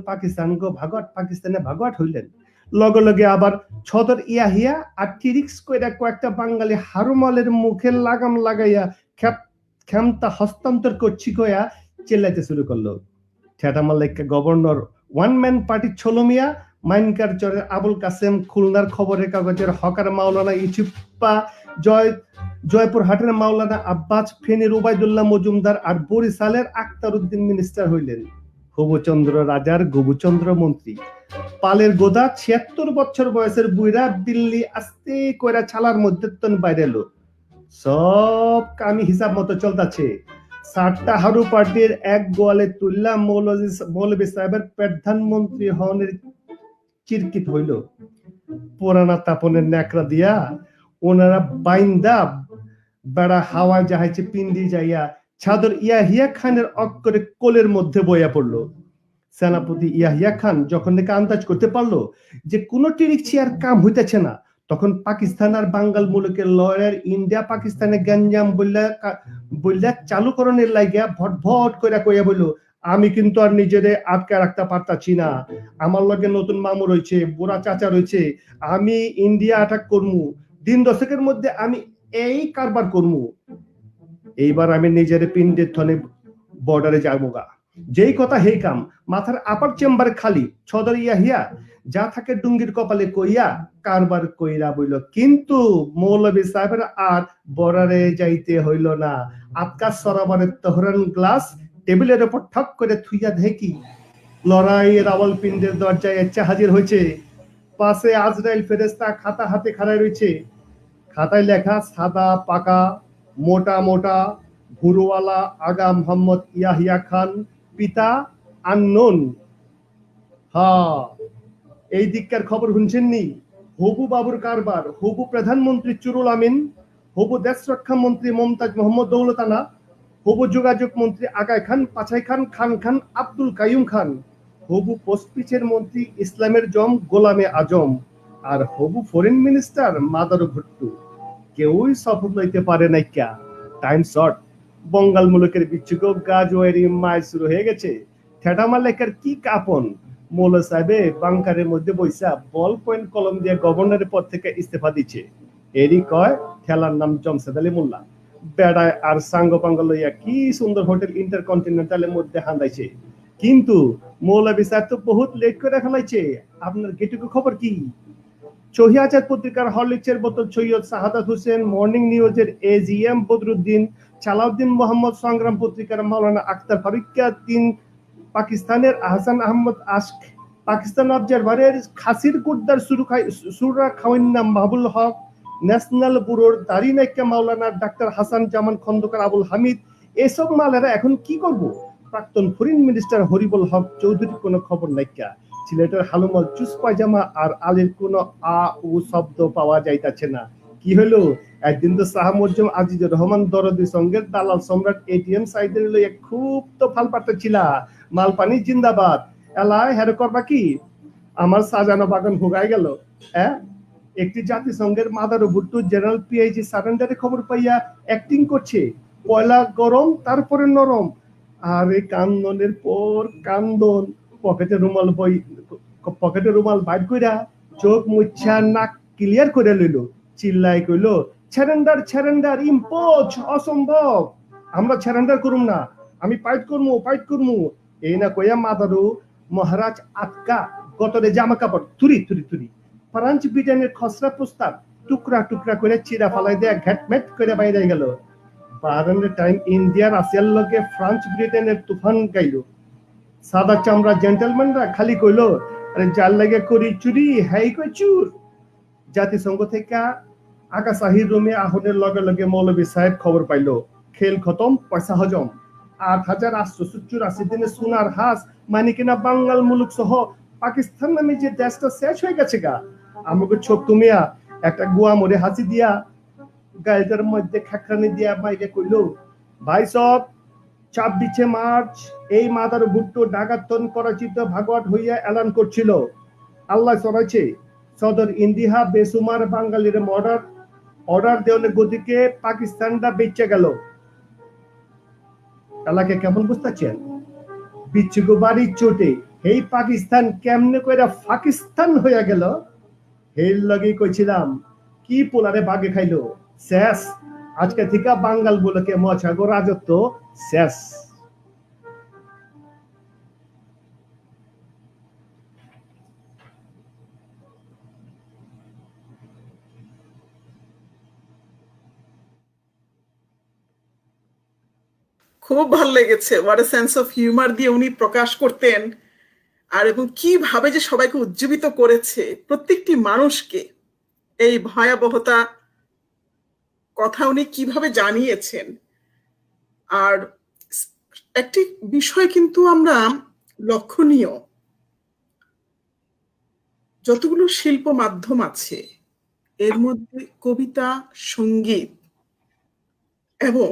পাকিস্তানে ভাগট হইলেন। লগে আবার ছদর ইয়াহিয়া আর টিরিক্স কইরা কয়েকটা বাঙালি হারুমালের মুখে লাগাম লাগাইয়া ক্ষমতা হস্তান্তর করছি কইয়া চেল্লাইতে শুরু করলো। ঠেটামাল্লাইকা governor one man party ছলমিয়া, Mainkar চরের আবুল কাসেম, খুলনার খবরের কাগজের হকার মাওলানা ইউসুফা, জয়পুর হাটের মাওলানা আব্বাস, ফেনীর উবাইদুল্লাহ মজুমদার আর বরিশালের আক্তার উদ্দিন মিনিস্টার হইলেন। হবুচন্দ্র রাজার গবুচন্দ্র মন্ত্রী। পালের গোদা 76 বছর বয়সের বুইরা দিল্লি আস্তে কইরা ছালার মধ্যে তন বাইরে এলো। সব কামি হিসাব মতো চলতেছে। 60টা হারু পার্টির এক গোয়ালে তুল্লা মৌলভী সাহেবের প্রধানমন্ত্রী হনের চিরকিত হইল। পুরানা তাপনের ন্যাকড়া দিয়া ওনারা বাইন্দা বেড়া হাওয়া জাহাজে পিন্ডি যাইয়া ছাদর ইয়াহিয়া খানের অক্ষরে কোলের মধ্যে বইয়া পড়লো। সেনাপতি ইয়াহিয়া খান যখন নাকি আন্দাজ করতে পারলো যে কোনো টিরিক্সি আর কাম হইতেছে না, তখন পাকিস্তান আর বাঙ্গাল মুলুকের লয়ার ইন্ডিয়া পাকিস্তানে গঞ্জাম বললা চালুকরণের লাগিয়া ভট করে কইয়া বলল, আমি কিন্তু আর নিজেরে আটকে রাখতে পারতাছি না, আমার লগে নতুন মামু রয়েছে, বুড়া চাচা রয়েছে, আমি ইন্ডিয়া অ্যাটাক করমু, দিন দশেকের মধ্যে আমি এই কারবার করমু, এইবার আমি নিজের পিন্ডের থনে বর্ডারে যাবো গা। যেই কথা হেই কাম, মাথার আপার চেম্বারে খালি ছদর ইয়াহিয়া যা থাকে ডুঙ্গির কপালে কইয়া কারবার কইরা বইল। কিন্তু মৌলভী সাহেবের আর বর্ডারে যাইতে হইল না। আতকাশ সরাবরের তহরান গ্লাস টেবিলের উপর ঠক করে থুইয়া দেখি লড়াই রাওয়ালপিন্ডির দরজায় এসে হাজির হয়েছে। পাশে আজরাইল ফেরেশতা খাতা হাতে খাড়ায় রয়েছে। খাতায় লেখা সাদা পাকা মোটা ভুরুওয়ালা আগা মোহাম্মদ ইয়াহিয়া খান, পিতা আননোন। এই দিককার খবর শুনছেননি? হবু বাবুর কারবার, হবু প্রধানমন্ত্রী চুরুল আমিন, হবু দেশ রক্ষা মন্ত্রী মমতাজ মোহাম্মদ দৌলতানা, হবু যোগাযোগ মন্ত্রী আগায় খান, পাছাই খান আব্দুল কাইয়ুম খান, হবু পোস্টপিচের মন্ত্রী ইসলামের জম গোলামে আজম, আর হবু ফরেন মিনিস্টার মাদার ভুট্টু। কেউই সফল লইতে পারে নাই ক্যা। Time short. বঙ্গাল মুলুকের বিচ্ছুক গাজওয়ারি মায় শুরু হয়ে গেছে। ঠেটামালেকার কি কাপন। মৌলা সাহেবে বাংকারের মধ্যে বৈশা বল পয়েন্ট কলম দিয়ে গভর্নরের পদ থেকে ইস্তফা দিচ্ছে। এরই কয় খেলার নাম জমশেদ আলী মোল্লা। বেড়ায় আর সাঙ্গ পাঙ্গ লইয়া কি সুন্দর হোটেল ইন্টারকন্টিনেন্টালের মধ্যে হান্দাইছে। কিন্তু মৌলভী সাহেব তো বহুত লেট করে ফেলাইছে। আপনার গেটুকু খবর কি? শহীদ পত্রিকার হরলিক্সের বোতল সৈয়দ শাহাদাত হোসেন, মর্নিং নিউজের এজিএম বদরুদ্দিন, সালাউদ্দিন মোহাম্মদ, সংগ্রাম পত্রিকার মাওলানা আখতার ফারুকিয়া, পাকিস্তানের আহসান আহমদ আশক, পাকিস্তান অবজারভারের খাসির কুর্দার সুরা খাওয়ান্না মাহবুল হক, ন্যাশনাল ব্যুরোর দাড়ি নাইকা মাওলানা ডাক্তার হাসান জামান খন্দকার আবুল হামিদ। এসব মালেরা এখন কি করব? প্রাক্তন ফরেন মিনিস্টার হরিবুল হক চৌধুরীর কোনো খবর নাইকা। সিলেটের হালুমল চুস পায়জামা আর আলীর কোনো আ উ শব্দ পাওয়া যাইতাছে না। কি হলো, একদিন তো শাহ মুজ্জম আজিজুর রহমান দরদি সঙ্গের দালাল সম্রাট এটিএম সাইদের লইয়া খুব তো ফাল পাঠাচ্ছিলা, মালপানি জিন্দাবাদ, এলায় হেরে করবা কি? আমার সাজানো বাগান ভোগাই গেল। হ্যাঁ, একটি জাতিসংঘের মাদার ভুট্টু জেনারেল পিআইজি সারেন্ডারে খবর পাইয়া অ্যাক্টিং করছে, পয়লা গরম তারপরে নরম, আর এই কান্দনের পর কান্দন, পকেটে রুমাল বাইর কইরা চোখ মুচ্ছা নাক ক্লিয়ার করে লইল, চিল্লাই কইল সারেন্ডার ইম্পোজ, অসম্ভব, আমরা সারেন্ডার করুম না, আমি ফাইট করমু। এই না কইয়া মাদারু মহারাজ আটকা গতরে জামা কাপড় তুরি ফ্রান্স ব্রিটেনের খসড়া প্রস্তাব টুকরা করে চিরা ফালাই দেয়া ঘ্যাটমেট করে বাইরে গেল। বারানের টাইম ইন্ডিয়া রাশিয়ার লগে ফ্রান্স ব্রিটেনের তুফান গাইল। সাদা চামড়া জেন্টেলম্যানরা খালি কইল, আরে যার লাগে করি চুরি হাই কই চুর। জাতিসংঘ থেকে আকা সাহির রুমে আহনের লগে মৌলবী সাহেব খবর পাইল, খেল খতম, পয়সা হজম। 8,884 দিনে সোনার হাঁস মানে কিনা বাঙ্গাল মুলুক সহ পাকিস্তান নামে যে দেশটা শেষ হয়ে গেছে গা। আমাকে ছোট তুমিয়া একটা গুয়া মরে হাসি দিয়া গায়ের মধ্যে খাকরানি দিয়া বাইরে কইল, ভাই সব 26 মার্চ এই মাদার ভুট্টো ডাকাতন করাচিতে ভাগবত হইয়া এলান করছিল, আল্লাহ সরাইছে সদর ইন্দিহা বেসুমার বাঙালির অর্ডার দেওয়ার গতিকে পাকিস্তানটা বেঁচে গেল। এলাকে কেমন বুঝতেছেন? বিচ্ছুকু বাড়ির চোটে এই পাকিস্তান কেমনে কইরা পাকিস্তান হইয়া গেল। হের লগে কইছিলাম কি পোলারে বাগে খাইলো, শেষ আজকে থেকে বাঙ্গাল বলকে মছাগো রাজত্ব শেষ। খুব ভালো লেগেছে, what a sense of humour দিয়ে উনি প্রকাশ করতেন, আর এবং কিভাবে যে সবাইকে উজ্জীবিত করেছে, প্রত্যেকটি মানুষকে এই ভয়াবহতা কথা উনি কিভাবে জানিয়েছেন। আর একটি বিষয় কিন্তু আমরা লক্ষণীয়, যতগুলো শিল্প মাধ্যম আছে এর মধ্যে কবিতা, সঙ্গীত এবং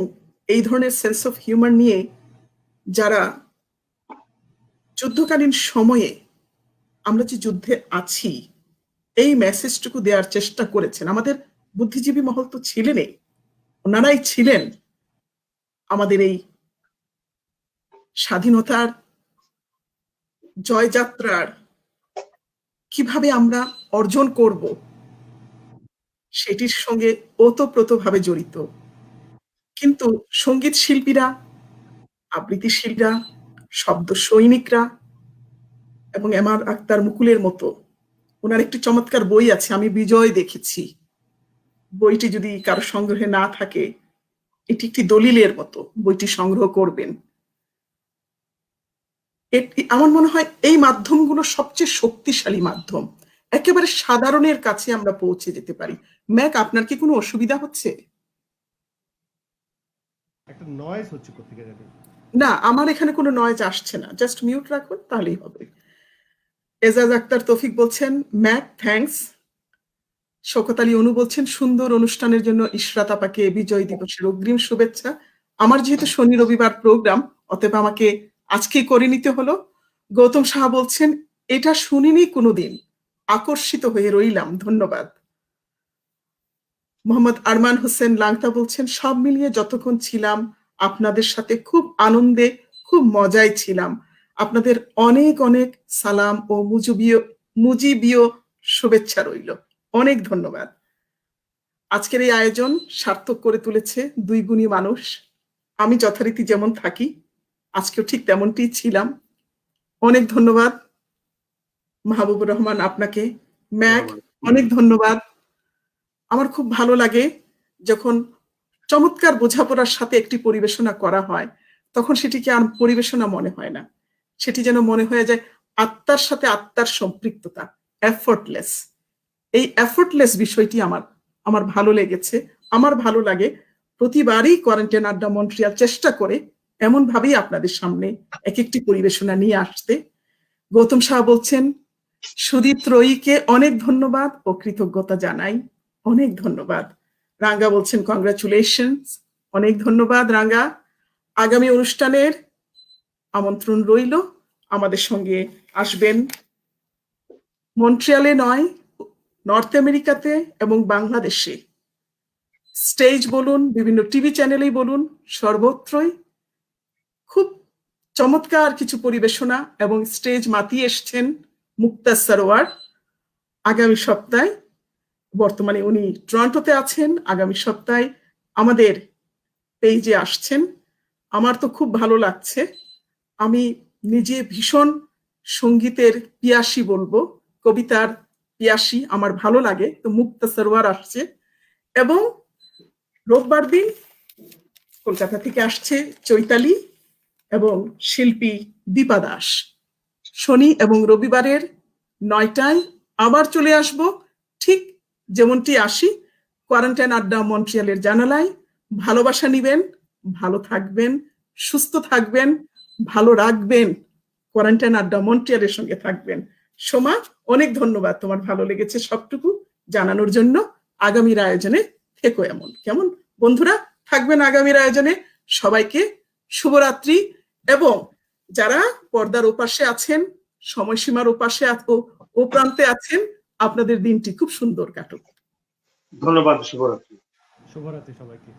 এই ধরনের সেন্স অফ হিউমার নিয়ে যারা যুদ্ধকালীন সময়ে আমরা যে যুদ্ধে আছি এই মেসেজটুকু দেওয়ার চেষ্টা করেছেন। আমাদের বুদ্ধিজীবী মহল তো ছিলেনই, ওনারাই ছিলেন আমাদের এই স্বাধীনতার জয়যাত্রার কিভাবে আমরা অর্জন করব সেটির সঙ্গে ওতপ্রোতভাবে জড়িত। কিন্তু সঙ্গীত শিল্পীরা, আবৃত্তি শিল্পীরা, শব্দ সৈনিকরা এবং এমআর আক্তার মুকুলের মতো, ওনার একটি চমৎকার বই আছে, আমি বিজয় দেখেছি। বইটি যদি কারো সংগ্রহে না থাকে, এটি একটি দলিলের মতো, বইটি সংগ্রহ করবেন। আমার মনে হয় এই মাধ্যমগুলো সবচেয়ে শক্তিশালী মাধ্যম, একেবারে সাধারণের কাছে আমরা পৌঁছে যেতে পারি। ম্যাক, আপনার কি কোনো অসুবিধা হচ্ছে? একটা নয়েজ হচ্ছে কোথেকে জানি। না, আমার এখানে কোনো নয়েজ আসছে না, জাস্ট মিউট রাখুন তাহলেই হবে। এজাজ আক্তার তৌফিক বলছেন ম্যাক থ্যাঙ্কস। শওকত আলী অনু বলছেন সুন্দর অনুষ্ঠানের জন্য ইশরাত আপাকে বিজয় দিবসের অগ্রিম শুভেচ্ছা। আমার যেহেতু শনি রবিবার প্রোগ্রাম, অতএব আমাকে আজকেই করে নিতে হলো। গৌতম সাহা বলছেন এটা শুনিনি কোনোদিন, আকর্ষিত হয়ে রইলাম, ধন্যবাদ। মোহাম্মদ আরমান হোসেন লাংতা বলছেন সব মিলিয়ে যতক্ষণ ছিলাম আপনাদের সাথে খুব আনন্দে, খুব মজায় ছিলাম। আপনাদের অনেক অনেক সালাম ও মুজিবীয় শুভেচ্ছা রইল। অনেক ধন্যবাদ। আজকের এই আয়োজন সার্থক করে তুলেছে দুই গুণী মানুষ। আমি যথারীতি যেমন থাকি, আজকেও ঠিক তেমনটি ছিলাম। অনেক ধন্যবাদ মাহবুবুর রহমান আপনাকে। ম্যাক, অনেক ধন্যবাদ। আমার খুব ভালো লাগে যখন চমৎকার বোঝাপড়ার সাথে একটি পরিবেশনা করা হয়, তখন সেটিকে আর পরিবেশনা মনে হয় না, সেটি যেন মনে হয়ে যায় আত্মার সাথে আত্মার সম্পৃক্ততা, এফোর্টলেস। এই এফোর্টলেস বিষয়টি আমার ভালো লেগেছে। আমার ভালো লাগে প্রতিবারই কোয়ারেন্টাইন আড্ডা মন্ট্রিয়াল চেষ্টা করে এমন ভাবেই আপনাদের সামনে এক একটি পরিবেশনা নিয়ে আসতে। গৌতম সাহা বলছেন সুদীপ রয়িকে অনেক ধন্যবাদ ও কৃতজ্ঞতা জানাই। অনেক ধন্যবাদ। রাঙ্গা বলছেন কংগ্রাচুলেশনস, অনেক ধন্যবাদ রাঙ্গা। আগামী অনুষ্ঠানের আমন্ত্রণ রইল, আমাদের সঙ্গে আসবেন। মন্ট্রিয়ালে নয়, নর্থ আমেরিকাতে এবং বাংলাদেশে স্টেজ বলুন, বিভিন্ন টিভি চ্যানেলেই বলুন, সর্বত্রই খুব চমৎকার কিছু পরিবেশনা এবং স্টেজ মাতিয়ে এসছেন মুক্তা সরোয়ার। আগামী সপ্তাহে, বর্তমানে উনি টরন্টোতে আছেন, আগামী সপ্তাহে আমাদের পেজে আসছেন। আমার তো খুব ভালো লাগছে। আমি নিজে ভীষণ সঙ্গীতের পিয়াসী বলবো, কবিতার পিয়াসী, আমার ভালো লাগে। তো মুক্তা সরোয়ার আসছে এবং রোববার দিন কলকাতা থেকে আসছে চৈতালি এবং শিল্পী দীপা দাস। শনি এবং রবিবারের 9টায় আবার চলে আসব, ঠিক যেমনটি আসি, কোয়ারেন্টাইন আড্ডা মন্ট্রিয়ালের জানালায়। ভালোবাসা নিবেন, ভালো থাকবেন, সুস্থ থাকবেন, ভালো রাখবেন, কোয়ারেন্টাইন আড্ডা মন্ট্রিয়ালের সঙ্গে থাকবেন। সোমা, অনেক ধন্যবাদ তোমার ভালো লেগেছে সবটুকু জানানোর জন্য। আগামীর আয়োজনে থেকো এমন, কেমন বন্ধুরা থাকবেন আগামীর আয়োজনে। সবাইকে শুভরাত্রি। এবং যারা পর্দার ওপাশে আছেন, সময়সীমার ওপাশে ও প্রান্তে আছেন, আপনাদের দিনটি খুব সুন্দর কাটুক। ধন্যবাদ, শুভরাত্রি। শুভরাত্রি সবাইকে।